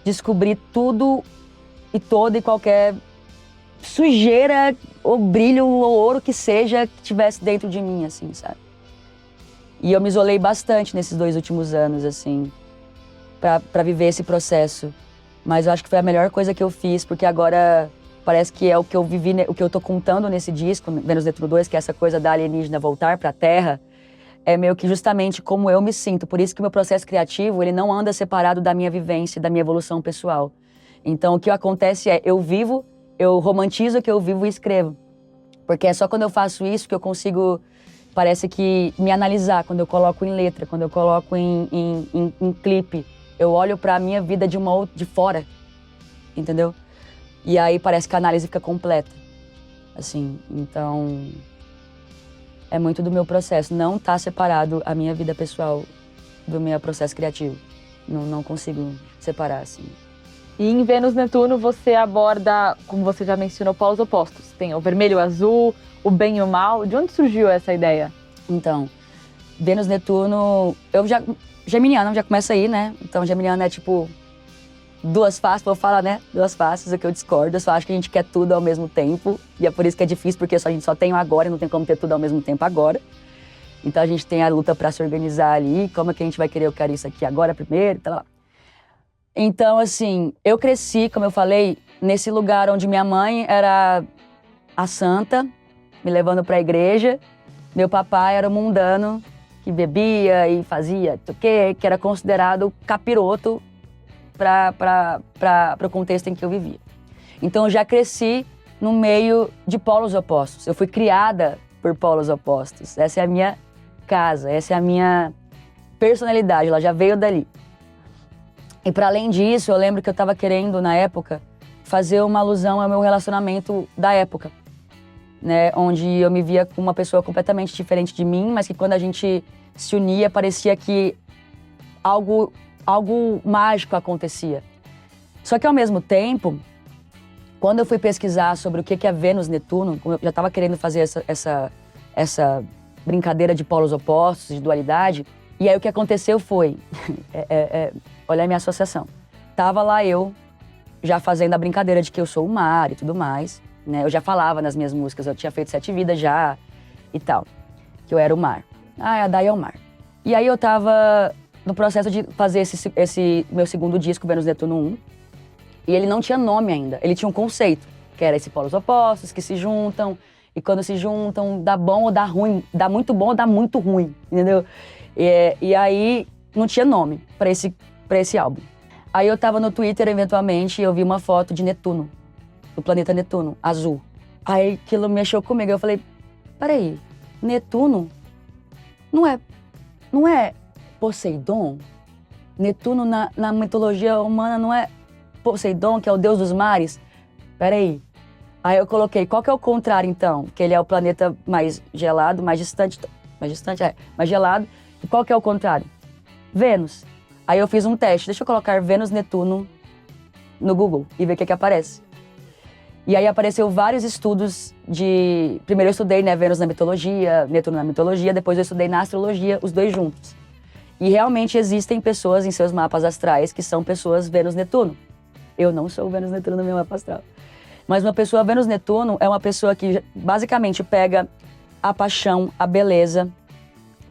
descobrir tudo e toda e qualquer sujeira, ou brilho, ou ouro que seja, que tivesse dentro de mim, assim, sabe? E eu me isolei bastante nesses 2 últimos anos, assim, pra viver esse processo. Mas eu acho que foi a melhor coisa que eu fiz, porque agora parece que é o que eu vivi, o que eu tô contando nesse disco, Vênus Netuno 2, que é essa coisa da alienígena voltar pra Terra, é meio que justamente como eu me sinto. Por isso que o meu processo criativo, ele não anda separado da minha vivência, da minha evolução pessoal. Então, o que acontece é, eu romantizo o que eu vivo e escrevo. Porque é só quando eu faço isso que eu consigo, parece que, me analisar. Quando eu coloco em letra, quando eu coloco em clipe, Eu olho pra minha vida de fora, entendeu? E aí parece que a análise fica completa, assim. Então, é muito do meu processo. Não tá separado a minha vida pessoal do meu processo criativo. Não consigo separar, assim. E em Vênus Netuno você aborda, como você já mencionou, polos opostos. Tem o vermelho e o azul, o bem e o mal. De onde surgiu essa ideia? Então, Vênus Netuno, Geminiano já começa aí, né? Então, Geminiano é tipo duas faces, vou falar, né? Duas faces, o que eu discordo. Eu só acho que a gente quer tudo ao mesmo tempo. E é por isso que é difícil, porque a gente só tem o agora e não tem como ter tudo ao mesmo tempo agora. Então, a gente tem a luta pra se organizar ali. Como é que a gente vai querer, eu quero isso aqui agora primeiro, tá lá. Então, assim, eu cresci, como eu falei, nesse lugar onde minha mãe era a santa, me levando pra igreja. Meu papai era o mundano, que bebia e fazia o quê, que era considerado capiroto para o contexto em que eu vivia. Então, eu já cresci no meio de polos opostos. Eu fui criada por polos opostos. Essa é a minha casa, essa é a minha personalidade, ela já veio dali. E para além disso, eu lembro que eu estava querendo, na época, fazer uma alusão ao meu relacionamento da época, né? Onde eu me via com uma pessoa completamente diferente de mim, mas que quando a gente se unia, parecia que algo mágico acontecia. Só que, ao mesmo tempo, quando eu fui pesquisar sobre o que é Vênus-Netuno, eu já estava querendo fazer essa brincadeira de polos opostos, de dualidade, e aí o que aconteceu foi... olha a minha associação. Tava lá eu, já fazendo a brincadeira de que eu sou o mar e tudo mais, né? Eu já falava nas minhas músicas, eu tinha feito 7 vidas já e tal, que eu era o mar. A Day é o mar. E aí eu tava no processo de fazer esse meu segundo disco, Vênus Netuno 1, e ele não tinha nome ainda, ele tinha um conceito, que era esse polos opostos, que se juntam, e quando se juntam, dá bom ou dá ruim, dá muito bom ou dá muito ruim, entendeu? E aí não tinha nome pra esse álbum. Aí eu tava no Twitter, eventualmente, e eu vi uma foto de Netuno, do planeta Netuno, azul. Aí aquilo mexeu comigo, eu falei, peraí, Netuno não é Poseidon? Netuno na mitologia humana não é Poseidon, que é o deus dos mares? Peraí. Aí eu coloquei, qual que é o contrário então? Que ele é o planeta mais gelado, mais distante, mais gelado. E qual que é o contrário? Vênus. Aí eu fiz um teste, deixa eu colocar Vênus Netuno no Google e ver o que aparece. E aí apareceu vários estudos de... Primeiro eu estudei, né, Vênus na mitologia, Netuno na mitologia, depois eu estudei na astrologia, os dois juntos. E realmente existem pessoas em seus mapas astrais que são pessoas Vênus-Netuno. Eu não sou Vênus-Netuno no meu mapa astral. Mas uma pessoa Vênus-Netuno é uma pessoa que basicamente pega a paixão, a beleza,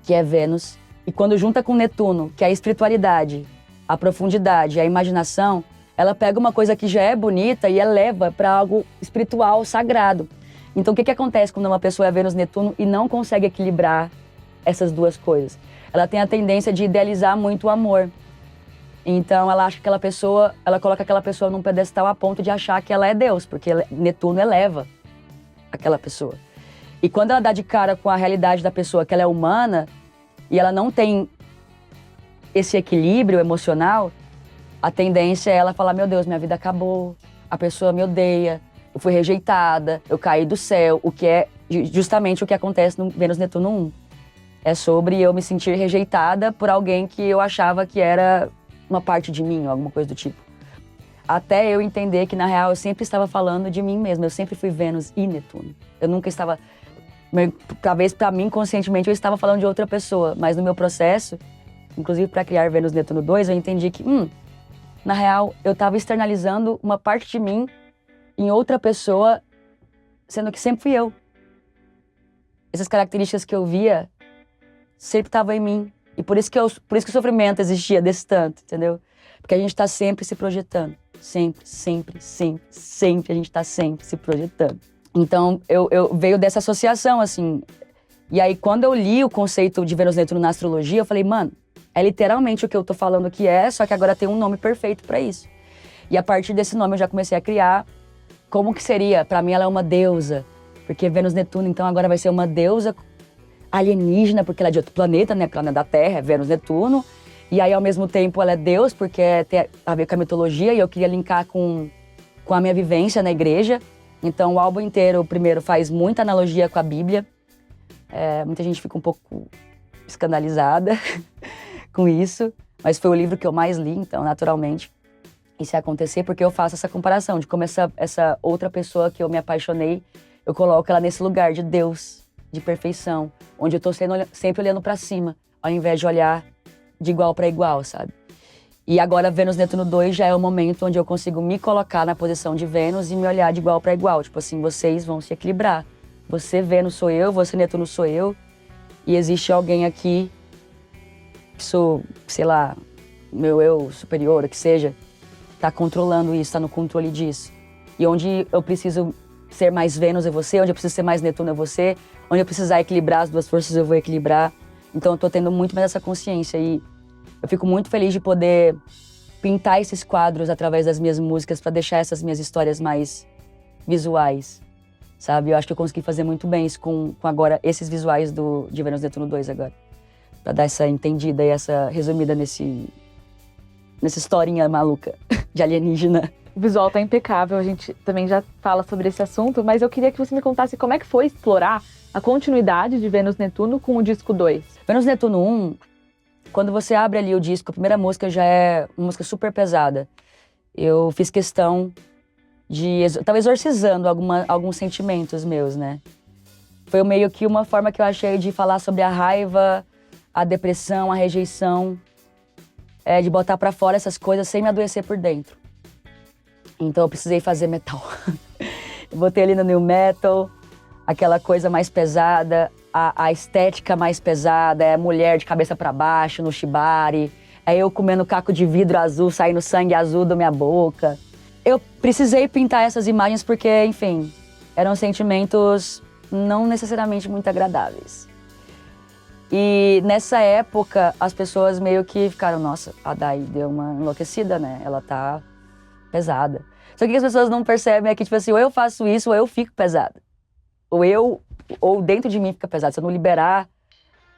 que é Vênus, e quando junta com Netuno, que é a espiritualidade, a profundidade, a imaginação, ela pega uma coisa que já é bonita e eleva para algo espiritual, sagrado. Então o que acontece quando uma pessoa é Vênus-Netuno e não consegue equilibrar essas duas coisas? Ela tem a tendência de idealizar muito o amor. Então ela acha que aquela pessoa, ela coloca aquela pessoa num pedestal a ponto de achar que ela é Deus, porque Netuno eleva aquela pessoa. E quando ela dá de cara com a realidade da pessoa, que ela é humana, e ela não tem esse equilíbrio emocional, a tendência é ela falar, meu Deus, minha vida acabou, a pessoa me odeia, eu fui rejeitada, eu caí do céu, o que é justamente o que acontece no Vênus Netuno 1. É sobre eu me sentir rejeitada por alguém que eu achava que era uma parte de mim, ou alguma coisa do tipo. Até eu entender que, na real, eu sempre estava falando de mim mesma, eu sempre fui Vênus e Netuno. Eu nunca estava... Talvez para mim, conscientemente, eu estava falando de outra pessoa, mas no meu processo, inclusive para criar Vênus Netuno 2, eu entendi que, na real, eu estava externalizando uma parte de mim em outra pessoa, sendo que sempre fui eu. Essas características que eu via sempre estavam em mim. E por isso que o sofrimento existia desse tanto, entendeu? Porque a gente está sempre se projetando. Sempre, sempre, sempre, sempre. A gente está sempre se projetando. Então, eu veio dessa associação, assim. E aí, quando eu li o conceito de Vênus Netuno na astrologia, eu falei, mano, é literalmente o que eu tô falando que é, só que agora tem um nome perfeito pra isso. E a partir desse nome eu já comecei a criar como que seria. Pra mim, ela é uma deusa, porque Vênus Netuno, então, agora vai ser uma deusa alienígena, porque ela é de outro planeta, né? Porque ela não é da Terra, é Vênus Netuno. E aí, ao mesmo tempo, ela é Deus, porque tem a ver com a mitologia, e eu queria linkar com a minha vivência na igreja. Então, o álbum inteiro, primeiro, faz muita analogia com a Bíblia. Muita gente fica um pouco escandalizada com isso, mas foi o livro que eu mais li, então, naturalmente, isso ia acontecer, porque eu faço essa comparação de como essa outra pessoa que eu me apaixonei, eu coloco ela nesse lugar de Deus, de perfeição, onde eu tô sempre olhando pra cima, ao invés de olhar de igual para igual, sabe? E agora, Vênus Netuno 2 já é o momento onde eu consigo me colocar na posição de Vênus e me olhar de igual para igual. Tipo assim, vocês vão se equilibrar. Você, Vênus, sou eu, você, Netuno, sou eu. E existe alguém aqui, que sou, sei lá, meu eu superior, o que seja, tá controlando isso, tá no controle disso. E onde eu preciso ser mais Vênus é você, onde eu preciso ser mais Netuno é você, onde eu precisar equilibrar as duas forças eu vou equilibrar. Então eu tô tendo muito mais essa consciência e eu fico muito feliz de poder pintar esses quadros através das minhas músicas para deixar essas minhas histórias mais visuais, sabe? Eu acho que eu consegui fazer muito bem isso com agora esses visuais de Vênus Netuno 2 agora. Pra dar essa entendida e essa resumida nessa historinha maluca de alienígena. O visual tá impecável, a gente também já fala sobre esse assunto, mas eu queria que você me contasse como é que foi explorar a continuidade de Vênus Netuno com o disco 2. Vênus Netuno 1, quando você abre ali o disco, a primeira música já é uma música super pesada. Eu fiz questão de... Tava exorcizando alguns sentimentos meus, né? Foi meio que uma forma que eu achei de falar sobre a raiva, a depressão, a rejeição, de botar pra fora essas coisas sem me adoecer por dentro. Então eu precisei fazer metal. Eu botei ali no new metal, aquela coisa mais pesada, a estética mais pesada, é a mulher de cabeça pra baixo no shibari, é eu comendo caco de vidro azul, saindo sangue azul da minha boca. Eu precisei pintar essas imagens porque, enfim, eram sentimentos não necessariamente muito agradáveis. E nessa época, as pessoas meio que ficaram, nossa, a Day deu uma enlouquecida, né? Ela tá pesada. Só que o que as pessoas não percebem é que, tipo assim, ou eu faço isso ou eu fico pesada. Ou dentro de mim fica pesado. Se eu não liberar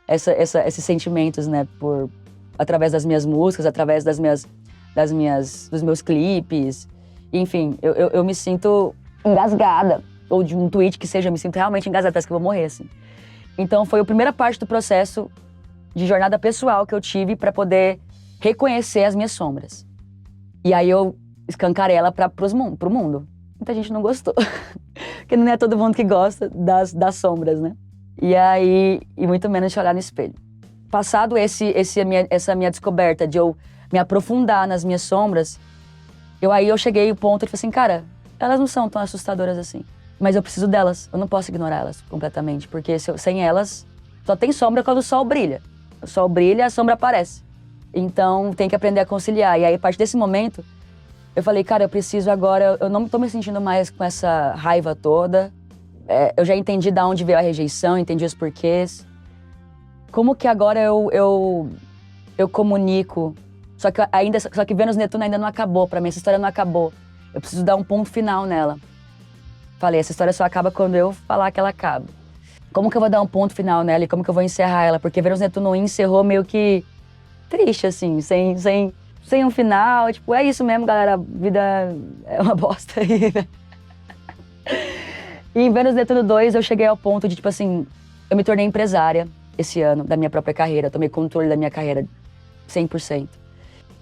esses sentimentos, né, através das minhas músicas, através dos meus clipes, enfim, eu me sinto engasgada. Ou de um tweet que seja, eu me sinto realmente engasgada, parece que eu vou morrer, assim. Então foi a primeira parte do processo de jornada pessoal que eu tive para poder reconhecer as minhas sombras. E aí eu escancarei ela pro mundo. Muita gente não gostou. Porque não é todo mundo que gosta das sombras, né? E muito menos de olhar no espelho. Passado essa minha descoberta de eu me aprofundar nas minhas sombras, eu cheguei ao ponto de falar assim, cara, elas não são tão assustadoras assim. Mas eu preciso delas, eu não posso ignorar elas completamente. Porque sem elas, só tem sombra quando o sol brilha. O sol brilha, a sombra aparece. Então tem que aprender a conciliar. E aí, a partir desse momento, eu falei, cara, eu preciso agora... Eu não tô me sentindo mais com essa raiva toda. Eu já entendi de onde veio a rejeição, entendi os porquês. Como que agora eu comunico? Só que Vênus Netuno ainda não acabou pra mim, essa história não acabou. Eu preciso dar um ponto final nela. Falei, essa história só acaba quando eu falar que ela acaba. Como que eu vou dar um ponto final nela e como que eu vou encerrar ela? Porque Vênus Netuno encerrou meio que triste, assim, sem um final, tipo, é isso mesmo, galera, a vida é uma bosta aí, né? E em Vênus Netuno 2 eu cheguei ao ponto de, tipo assim, eu me tornei empresária esse ano da minha própria carreira, tomei controle da minha carreira 100%.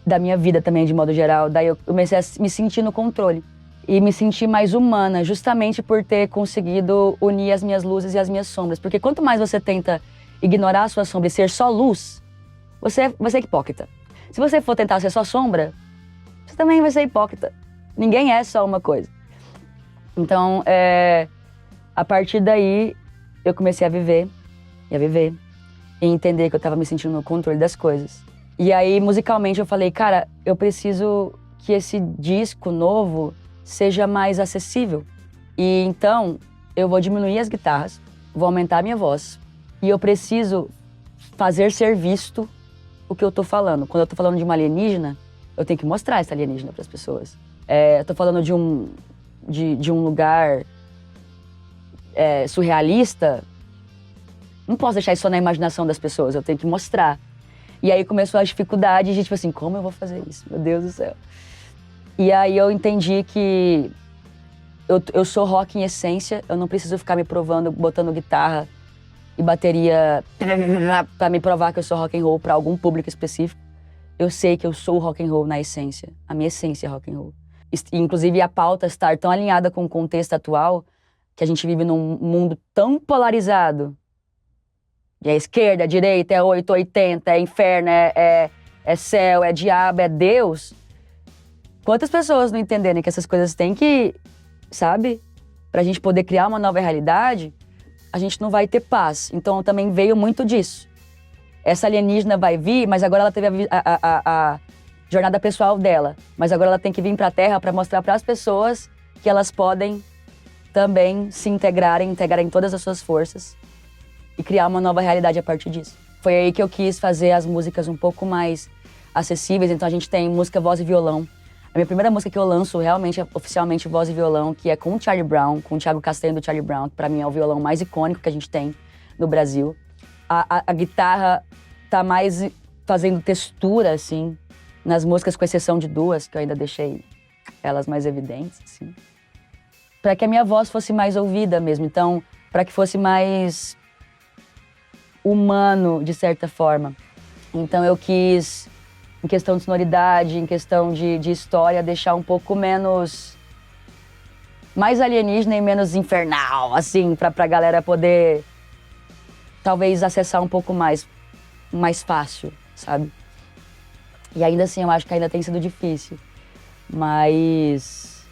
Da minha vida também, de modo geral, daí eu comecei a me sentir no controle. E me sentir mais humana, justamente por ter conseguido unir as minhas luzes e as minhas sombras. Porque quanto mais você tenta ignorar a sua sombra e ser só luz, você vai ser hipócrita. Se você for tentar ser só sombra, você também vai ser hipócrita. Ninguém é só uma coisa. Então, a partir daí, eu comecei a viver, e entender que eu tava me sentindo no controle das coisas. E aí, musicalmente, eu falei, cara, eu preciso que esse disco novo seja mais acessível. E então, eu vou diminuir as guitarras, vou aumentar a minha voz. E eu preciso fazer ser visto o que eu tô falando. Quando eu tô falando de uma alienígena, eu tenho que mostrar essa alienígena para as pessoas. Eu tô falando de um lugar surrealista, não posso deixar isso só na imaginação das pessoas, eu tenho que mostrar. E aí começou as dificuldades de, tipo assim, como eu vou fazer isso? Meu Deus do céu. E aí eu entendi que eu sou rock em essência, eu não preciso ficar me provando, botando guitarra e bateria pra me provar que eu sou rock and roll pra algum público específico. Eu sei que eu sou rock and roll na essência. A minha essência é rock and roll. Inclusive a pauta estar tão alinhada com o contexto atual, que a gente vive num mundo tão polarizado. E é esquerda, é direita, é 880, é inferno, é céu, é diabo, é Deus. Quantas pessoas não entenderem que essas coisas têm que, sabe? Pra gente poder criar uma nova realidade, a gente não vai ter paz. Então também veio muito disso. Essa alienígena vai vir, mas agora ela teve a jornada pessoal dela. Mas agora ela tem que vir pra Terra pra mostrar pras pessoas que elas podem também se integrarem todas as suas forças e criar uma nova realidade a partir disso. Foi aí que eu quis fazer as músicas um pouco mais acessíveis. Então a gente tem música voz e violão. A minha primeira música que eu lanço realmente, oficialmente, voz e violão, que é com o Charlie Brown, com o Thiago Castanho do Charlie Brown, que pra mim é o violão mais icônico que a gente tem no Brasil. A guitarra tá mais fazendo textura, assim, nas músicas, com exceção de duas, que eu ainda deixei elas mais evidentes, assim. Pra que a minha voz fosse mais ouvida mesmo. Então, pra que fosse mais humano, de certa forma. Então eu quis, em questão de sonoridade, em questão de história, deixar um pouco menos... mais alienígena e menos infernal, assim, pra galera poder, talvez, acessar um pouco mais fácil, sabe? E ainda assim, eu acho que ainda tem sido difícil. Mas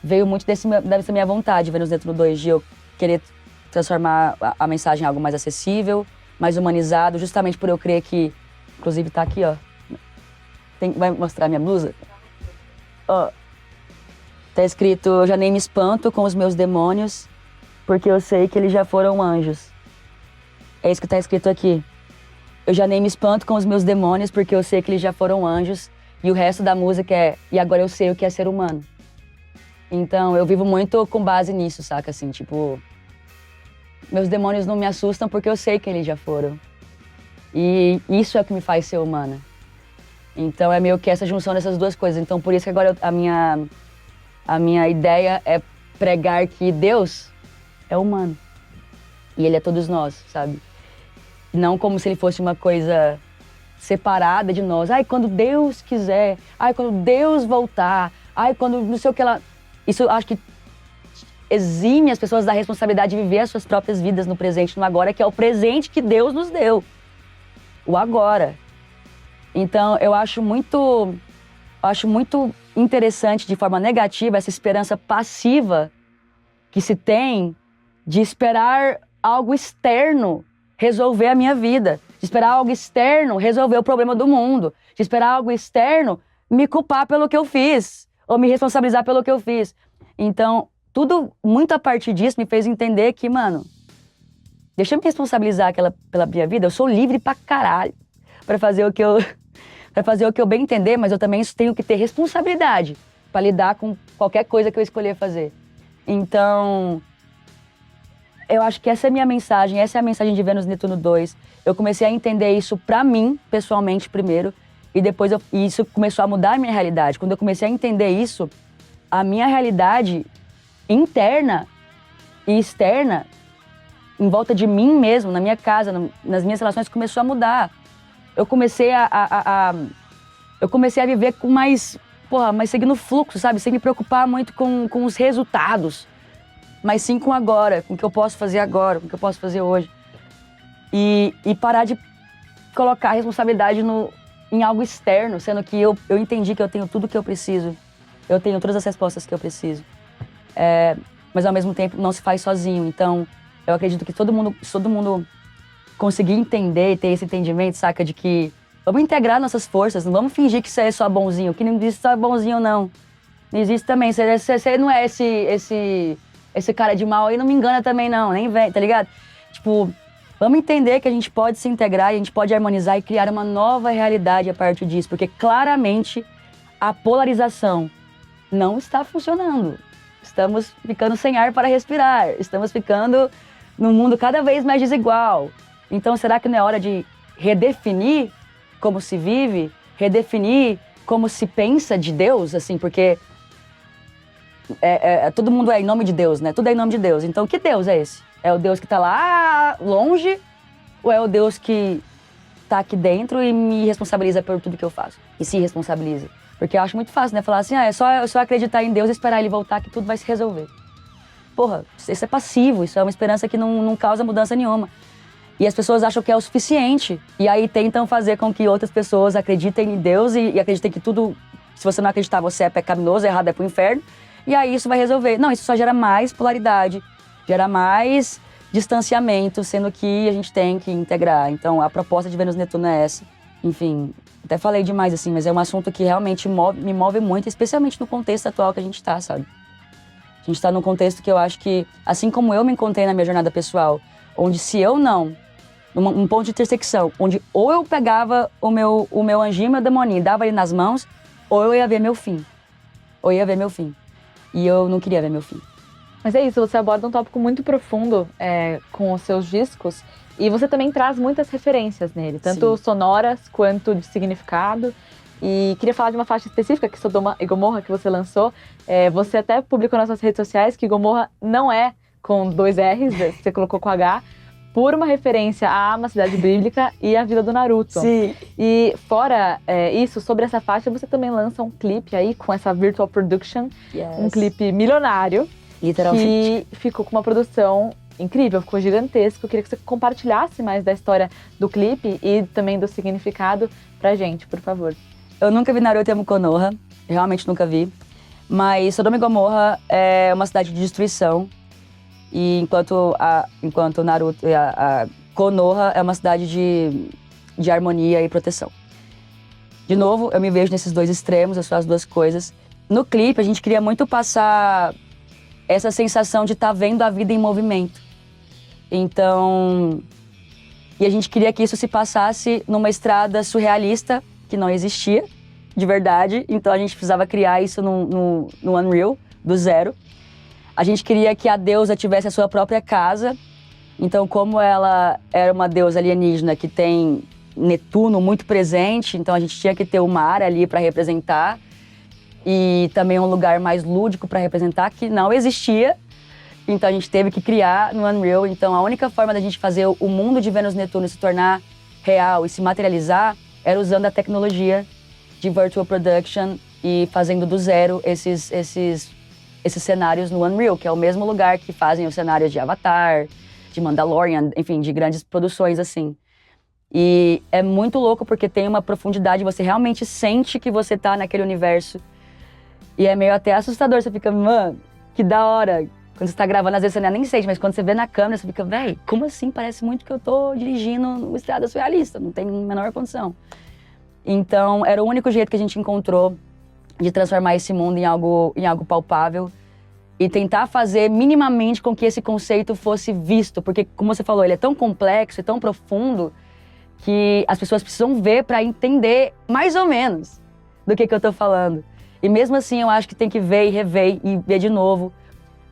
veio muito dessa minha vontade, Vênus Netuno 2, de eu querer transformar a mensagem em algo mais acessível, mais humanizado, justamente por eu crer que... Inclusive tá aqui, ó. Vai mostrar minha blusa? Ó. Tá escrito, eu já nem me espanto com os meus demônios, porque eu sei que eles já foram anjos. É isso que tá escrito aqui. Eu já nem me espanto com os meus demônios, porque eu sei que eles já foram anjos. E o resto da música é, e agora eu sei o que é ser humano. Então, eu vivo muito com base nisso, saca? Assim, tipo... Meus demônios não me assustam porque eu sei que eles já foram. E isso é o que me faz ser humana. Então, é meio que essa junção dessas duas coisas. Então, por isso que agora a minha ideia é pregar que Deus é humano. E Ele é todos nós, sabe? Não como se Ele fosse uma coisa separada de nós. Ai, quando Deus quiser. Ai, quando Deus voltar. Ai, quando não sei o que ela... Isso eu acho que exime as pessoas da responsabilidade de viver as suas próprias vidas no presente, no agora, que é o presente que Deus nos deu. O agora. Então, eu acho muito interessante, de forma negativa, essa esperança passiva que se tem de esperar algo externo resolver a minha vida, de esperar algo externo resolver o problema do mundo, de esperar algo externo me culpar pelo que eu fiz, ou me responsabilizar pelo que eu fiz. Então, tudo muito a partir disso me fez entender que, mano, deixa eu me responsabilizar pela minha vida, eu sou livre pra caralho pra fazer o que eu bem entender, mas eu também tenho que ter responsabilidade pra lidar com qualquer coisa que eu escolher fazer. Então, eu acho que essa é a minha mensagem, essa é a mensagem de Vênus Netuno 2. Eu comecei a entender isso pra mim, pessoalmente, primeiro, e depois isso começou a mudar a minha realidade. Quando eu comecei a entender isso, a minha realidade interna e externa, em volta de mim mesmo, na minha casa, nas minhas relações, começou a mudar. Eu comecei a viver com mais seguindo o fluxo, sabe? Sem me preocupar muito com os resultados, mas sim com agora, com o que eu posso fazer agora, com o que eu posso fazer hoje. E parar de colocar a responsabilidade em algo externo, sendo que eu entendi que eu tenho tudo o que eu preciso. Eu tenho todas as respostas que eu preciso. Mas ao mesmo tempo não se faz sozinho. Então eu acredito que todo mundo conseguir entender e ter esse entendimento, saca? De que vamos integrar nossas forças, não vamos fingir que você é só bonzinho, que não existe só bonzinho, não. Não existe também, você não é esse cara de mal aí, não me engana também não, nem vem, tá ligado? Tipo, vamos entender que a gente pode se integrar, a gente pode harmonizar e criar uma nova realidade a partir disso, porque claramente a polarização não está funcionando. Estamos ficando sem ar para respirar, estamos ficando num mundo cada vez mais desigual. Então, será que não é hora de redefinir como se vive, redefinir como se pensa de Deus, assim, porque todo mundo é em nome de Deus, né? Tudo é em nome de Deus. Então, que Deus é esse? É o Deus que tá lá longe ou é o Deus que tá aqui dentro e me responsabiliza por tudo que eu faço? E se responsabiliza? Porque eu acho muito fácil, né? Falar assim, é só acreditar em Deus e esperar ele voltar que tudo vai se resolver. Porra, isso é passivo, isso é uma esperança que não causa mudança nenhuma. E as pessoas acham que é o suficiente. E aí tentam fazer com que outras pessoas acreditem em Deus e acreditem que tudo, se você não acreditar, você é pecaminoso, errado, é pro inferno. E aí isso vai resolver. Não, isso só gera mais polaridade, gera mais distanciamento, sendo que a gente tem que integrar. Então, a proposta de Vênus Netuno é essa. Enfim, até falei demais, assim, mas é um assunto que realmente me move muito, especialmente no contexto atual que a gente tá, sabe? A gente tá num contexto que eu acho que, assim como eu me encontrei na minha jornada pessoal, onde se eu não, num ponto de intersecção, onde ou eu pegava o meu anjinho, meu demoninho, dava ele nas mãos, ou eu ia ver meu fim. Ou ia ver meu fim. E eu não queria ver meu fim. Mas é isso, você aborda um tópico muito profundo com os seus discos e você também traz muitas referências nele, tanto Sim. sonoras quanto de significado. E queria falar de uma faixa específica, que é Sodoma e Gomorra, que você lançou. Você até publicou nas suas redes sociais que Gomorra não é com 2 R's, você colocou com H, por uma referência a uma cidade bíblica e a vida do Naruto. Sim. E fora isso, sobre essa faixa, você também lança um clipe aí com essa Virtual Production, Yes. um clipe milionário, Literalmente. que ficou com uma produção incrível, ficou gigantesco. Eu queria que você compartilhasse mais da história do clipe e também do significado pra gente, por favor. Eu nunca vi Naruto e Konoha, realmente nunca vi. Mas Sodoma e Gomorra é uma cidade de destruição. E enquanto Naruto e a Konoha é uma cidade de harmonia e proteção. De novo, eu me vejo nesses 2 extremos, eu sou as 2 coisas. No clipe, a gente queria muito passar essa sensação de estar vendo a vida em movimento. Então, e a gente queria que isso se passasse numa estrada surrealista, que não existia, de verdade. Então a gente precisava criar isso no Unreal, do zero. A gente queria que a deusa tivesse a sua própria casa. Então, como ela era uma deusa alienígena que tem Netuno muito presente, então a gente tinha que ter o mar ali para representar. E também um lugar mais lúdico para representar, que não existia. Então a gente teve que criar no Unreal. Então a única forma da gente fazer o mundo de Vênus Netuno se tornar real e se materializar era usando a tecnologia de Virtual Production e fazendo do zero esses cenários no Unreal, que é o mesmo lugar que fazem os cenários de Avatar, de Mandalorian, enfim, de grandes produções assim. E é muito louco porque tem uma profundidade, você realmente sente que você tá naquele universo. E é meio até assustador, você fica, mano, que da hora. Quando você tá gravando, às vezes você nem sente, mas quando você vê na câmera, você fica, véi, como assim? Parece muito que eu tô dirigindo uma estrada surrealista, não tem a menor condição. Então, era o único jeito que a gente encontrou de transformar esse mundo em algo palpável e tentar fazer minimamente com que esse conceito fosse visto, porque, como você falou, ele é tão complexo e tão profundo que as pessoas precisam ver para entender mais ou menos do que eu tô falando. E mesmo assim, eu acho que tem que ver e rever e ver de novo.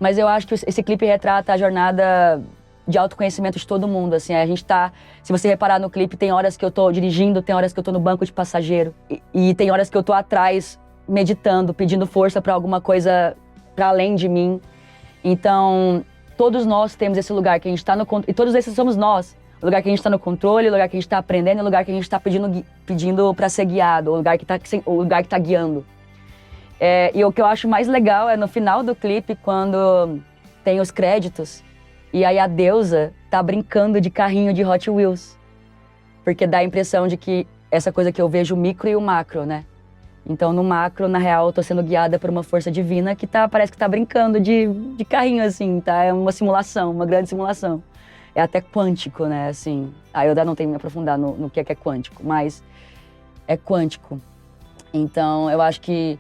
Mas eu acho que esse clipe retrata a jornada de autoconhecimento de todo mundo, assim. A gente tá... Se você reparar no clipe, tem horas que eu tô dirigindo, tem horas que eu tô no banco de passageiro. E tem horas que eu tô atrás, meditando, pedindo força pra alguma coisa pra além de mim. Então, todos nós temos esse lugar que a gente tá no... E todos esses somos nós. O lugar que a gente tá no controle, o lugar que a gente tá aprendendo, o lugar que a gente tá pedindo pra ser guiado, o lugar que tá guiando. E o que eu acho mais legal é no final do clipe, quando tem os créditos, e aí a deusa tá brincando de carrinho de Hot Wheels. Porque dá a impressão de que essa coisa que eu vejo o micro e o macro, né? Então no macro, na real, eu tô sendo guiada por uma força divina que parece que tá brincando de carrinho, assim, tá? É uma simulação, uma grande simulação. É até quântico, né, assim. Eu ainda não tenho me aprofundar no que é quântico, mas é quântico. Então eu acho que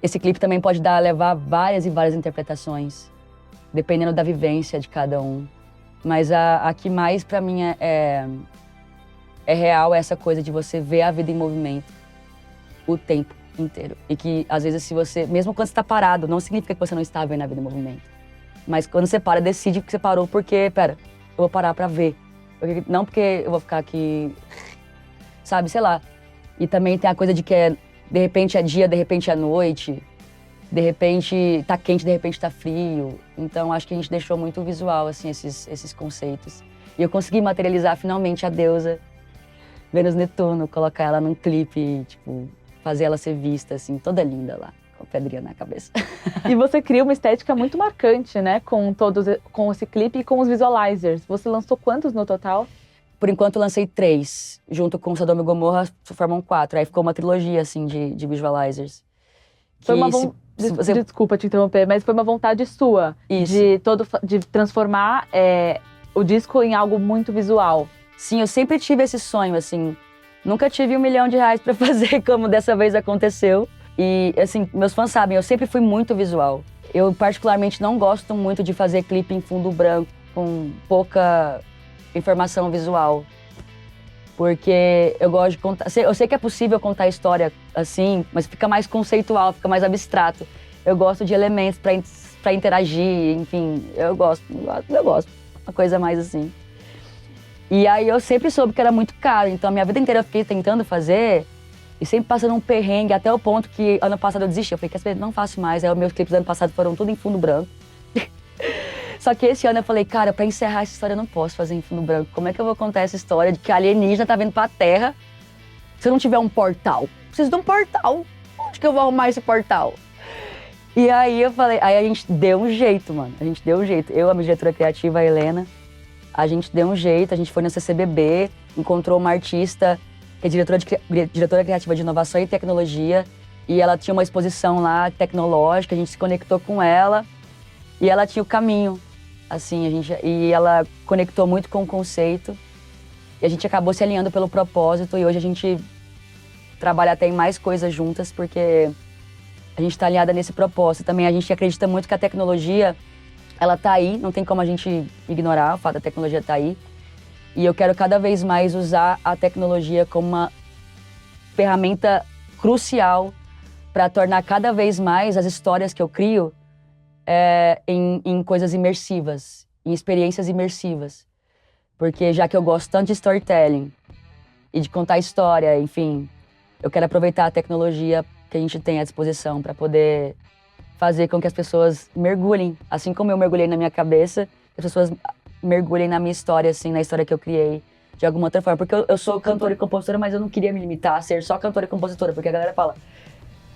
esse clipe também pode levar várias e várias interpretações, dependendo da vivência de cada um. Mas a que mais pra mim é real é essa coisa de você ver a vida em movimento o tempo inteiro. E que, às vezes, se você, mesmo quando você tá parado, não significa que você não está vendo a vida em movimento. Mas quando você para, decide que você parou porque, eu vou parar pra ver. Não porque eu vou ficar aqui sabe? Sei lá. E também tem a coisa de que de repente é dia, de repente é noite. De repente tá quente, de repente tá frio. Então acho que a gente deixou muito visual, assim, esses conceitos. E eu consegui materializar finalmente a deusa Vênus Netuno, colocar ela num clipe, tipo, fazer ela ser vista, assim, toda linda lá, com a pedrinha na cabeça. E você cria uma estética muito marcante, né? Com esse clipe e com os visualizers. Você lançou quantos no total? Por enquanto lancei 3, junto com Sodoma e Gomorra formam 4. Aí ficou uma trilogia, assim, de visualizers. Foi uma Desculpa te interromper, mas foi uma vontade sua de transformar o disco em algo muito visual. Sim, eu sempre tive esse sonho, assim. Nunca tive R$1 milhão pra fazer, como dessa vez aconteceu. E, assim, meus fãs sabem, eu sempre fui muito visual. Eu, particularmente, não gosto muito de fazer clipe em fundo branco, com pouca informação visual. Porque eu gosto de contar... Eu sei que é possível contar a história assim, mas fica mais conceitual, fica mais abstrato. Eu gosto de elementos pra interagir, enfim, eu gosto. Uma coisa mais assim. E aí eu sempre soube que era muito caro, então a minha vida inteira eu fiquei tentando fazer e sempre passando um perrengue, até o ponto que ano passado eu desisti. Eu falei, quer saber, não faço mais. Aí os meus clipes do ano passado foram tudo em fundo branco. Só que esse ano eu falei, cara, pra encerrar essa história eu não posso fazer em fundo branco. Como é que eu vou contar essa história de que a alienígena tá vindo pra Terra se eu não tiver um portal? Preciso de um portal. Onde que eu vou arrumar esse portal? E aí eu falei, aí a gente deu um jeito, mano. A gente deu um jeito. Eu, a minha diretora criativa, a Helena, a gente deu um jeito, a gente foi no CCBB, encontrou uma artista que é diretora criativa de inovação e tecnologia, e ela tinha uma exposição lá tecnológica, a gente se conectou com ela, e ela tinha o caminho, assim, e ela conectou muito com o conceito, e a gente acabou se alinhando pelo propósito, e hoje a gente trabalha até em mais coisas juntas, porque a gente está alinhada nesse propósito. Também a gente acredita muito que a tecnologia, ela tá aí, não tem como a gente ignorar o fato da tecnologia tá aí. E eu quero cada vez mais usar a tecnologia como uma ferramenta crucial para tornar cada vez mais as histórias que eu crio em coisas imersivas, em experiências imersivas. Porque já que eu gosto tanto de storytelling e de contar história, enfim, eu quero aproveitar a tecnologia que a gente tem à disposição para poder fazer com que as pessoas mergulhem, assim como eu mergulhei na minha cabeça, as pessoas mergulhem na minha história, assim, na história que eu criei, de alguma outra forma. Porque eu sou cantora e compositora, mas eu não queria me limitar a ser só cantora e compositora, porque a galera fala,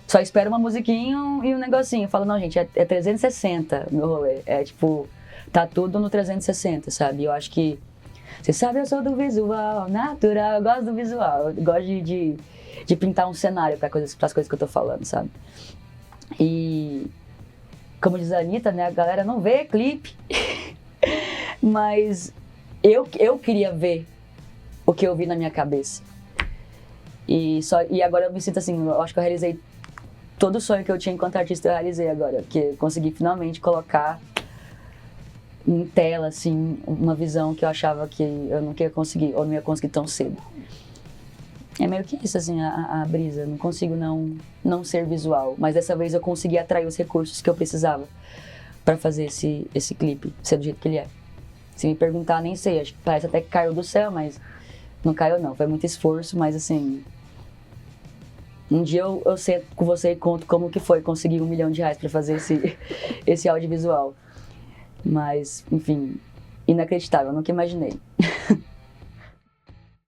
só espera uma musiquinha e um negocinho. Eu falo, não, gente, é 360 o meu rolê. É tipo, tá tudo no 360, sabe? Eu acho que, você sabe, eu sou do visual, natural, eu gosto do visual. Eu gosto de pintar um cenário para as coisas que eu tô falando, sabe? E, como diz a Anitta, né, a galera não vê clipe, mas eu queria ver o que eu vi na minha cabeça. E agora eu me sinto assim, eu acho que eu realizei todo o sonho que eu tinha enquanto artista, eu realizei agora, porque eu consegui finalmente colocar em tela, assim, uma visão que eu achava que eu não ia conseguir, ou não ia conseguir tão cedo. É meio que isso, assim, a brisa. Eu não consigo não ser visual. Mas dessa vez eu consegui atrair os recursos que eu precisava pra fazer esse clipe ser do jeito que ele é. Se me perguntar, nem sei. Acho que parece até que caiu do céu, mas não caiu não. Foi muito esforço, mas assim... Um dia eu sento com você e conto como que foi conseguir R$1 milhão pra fazer esse audiovisual. Mas, enfim, inacreditável. Eu nunca imaginei.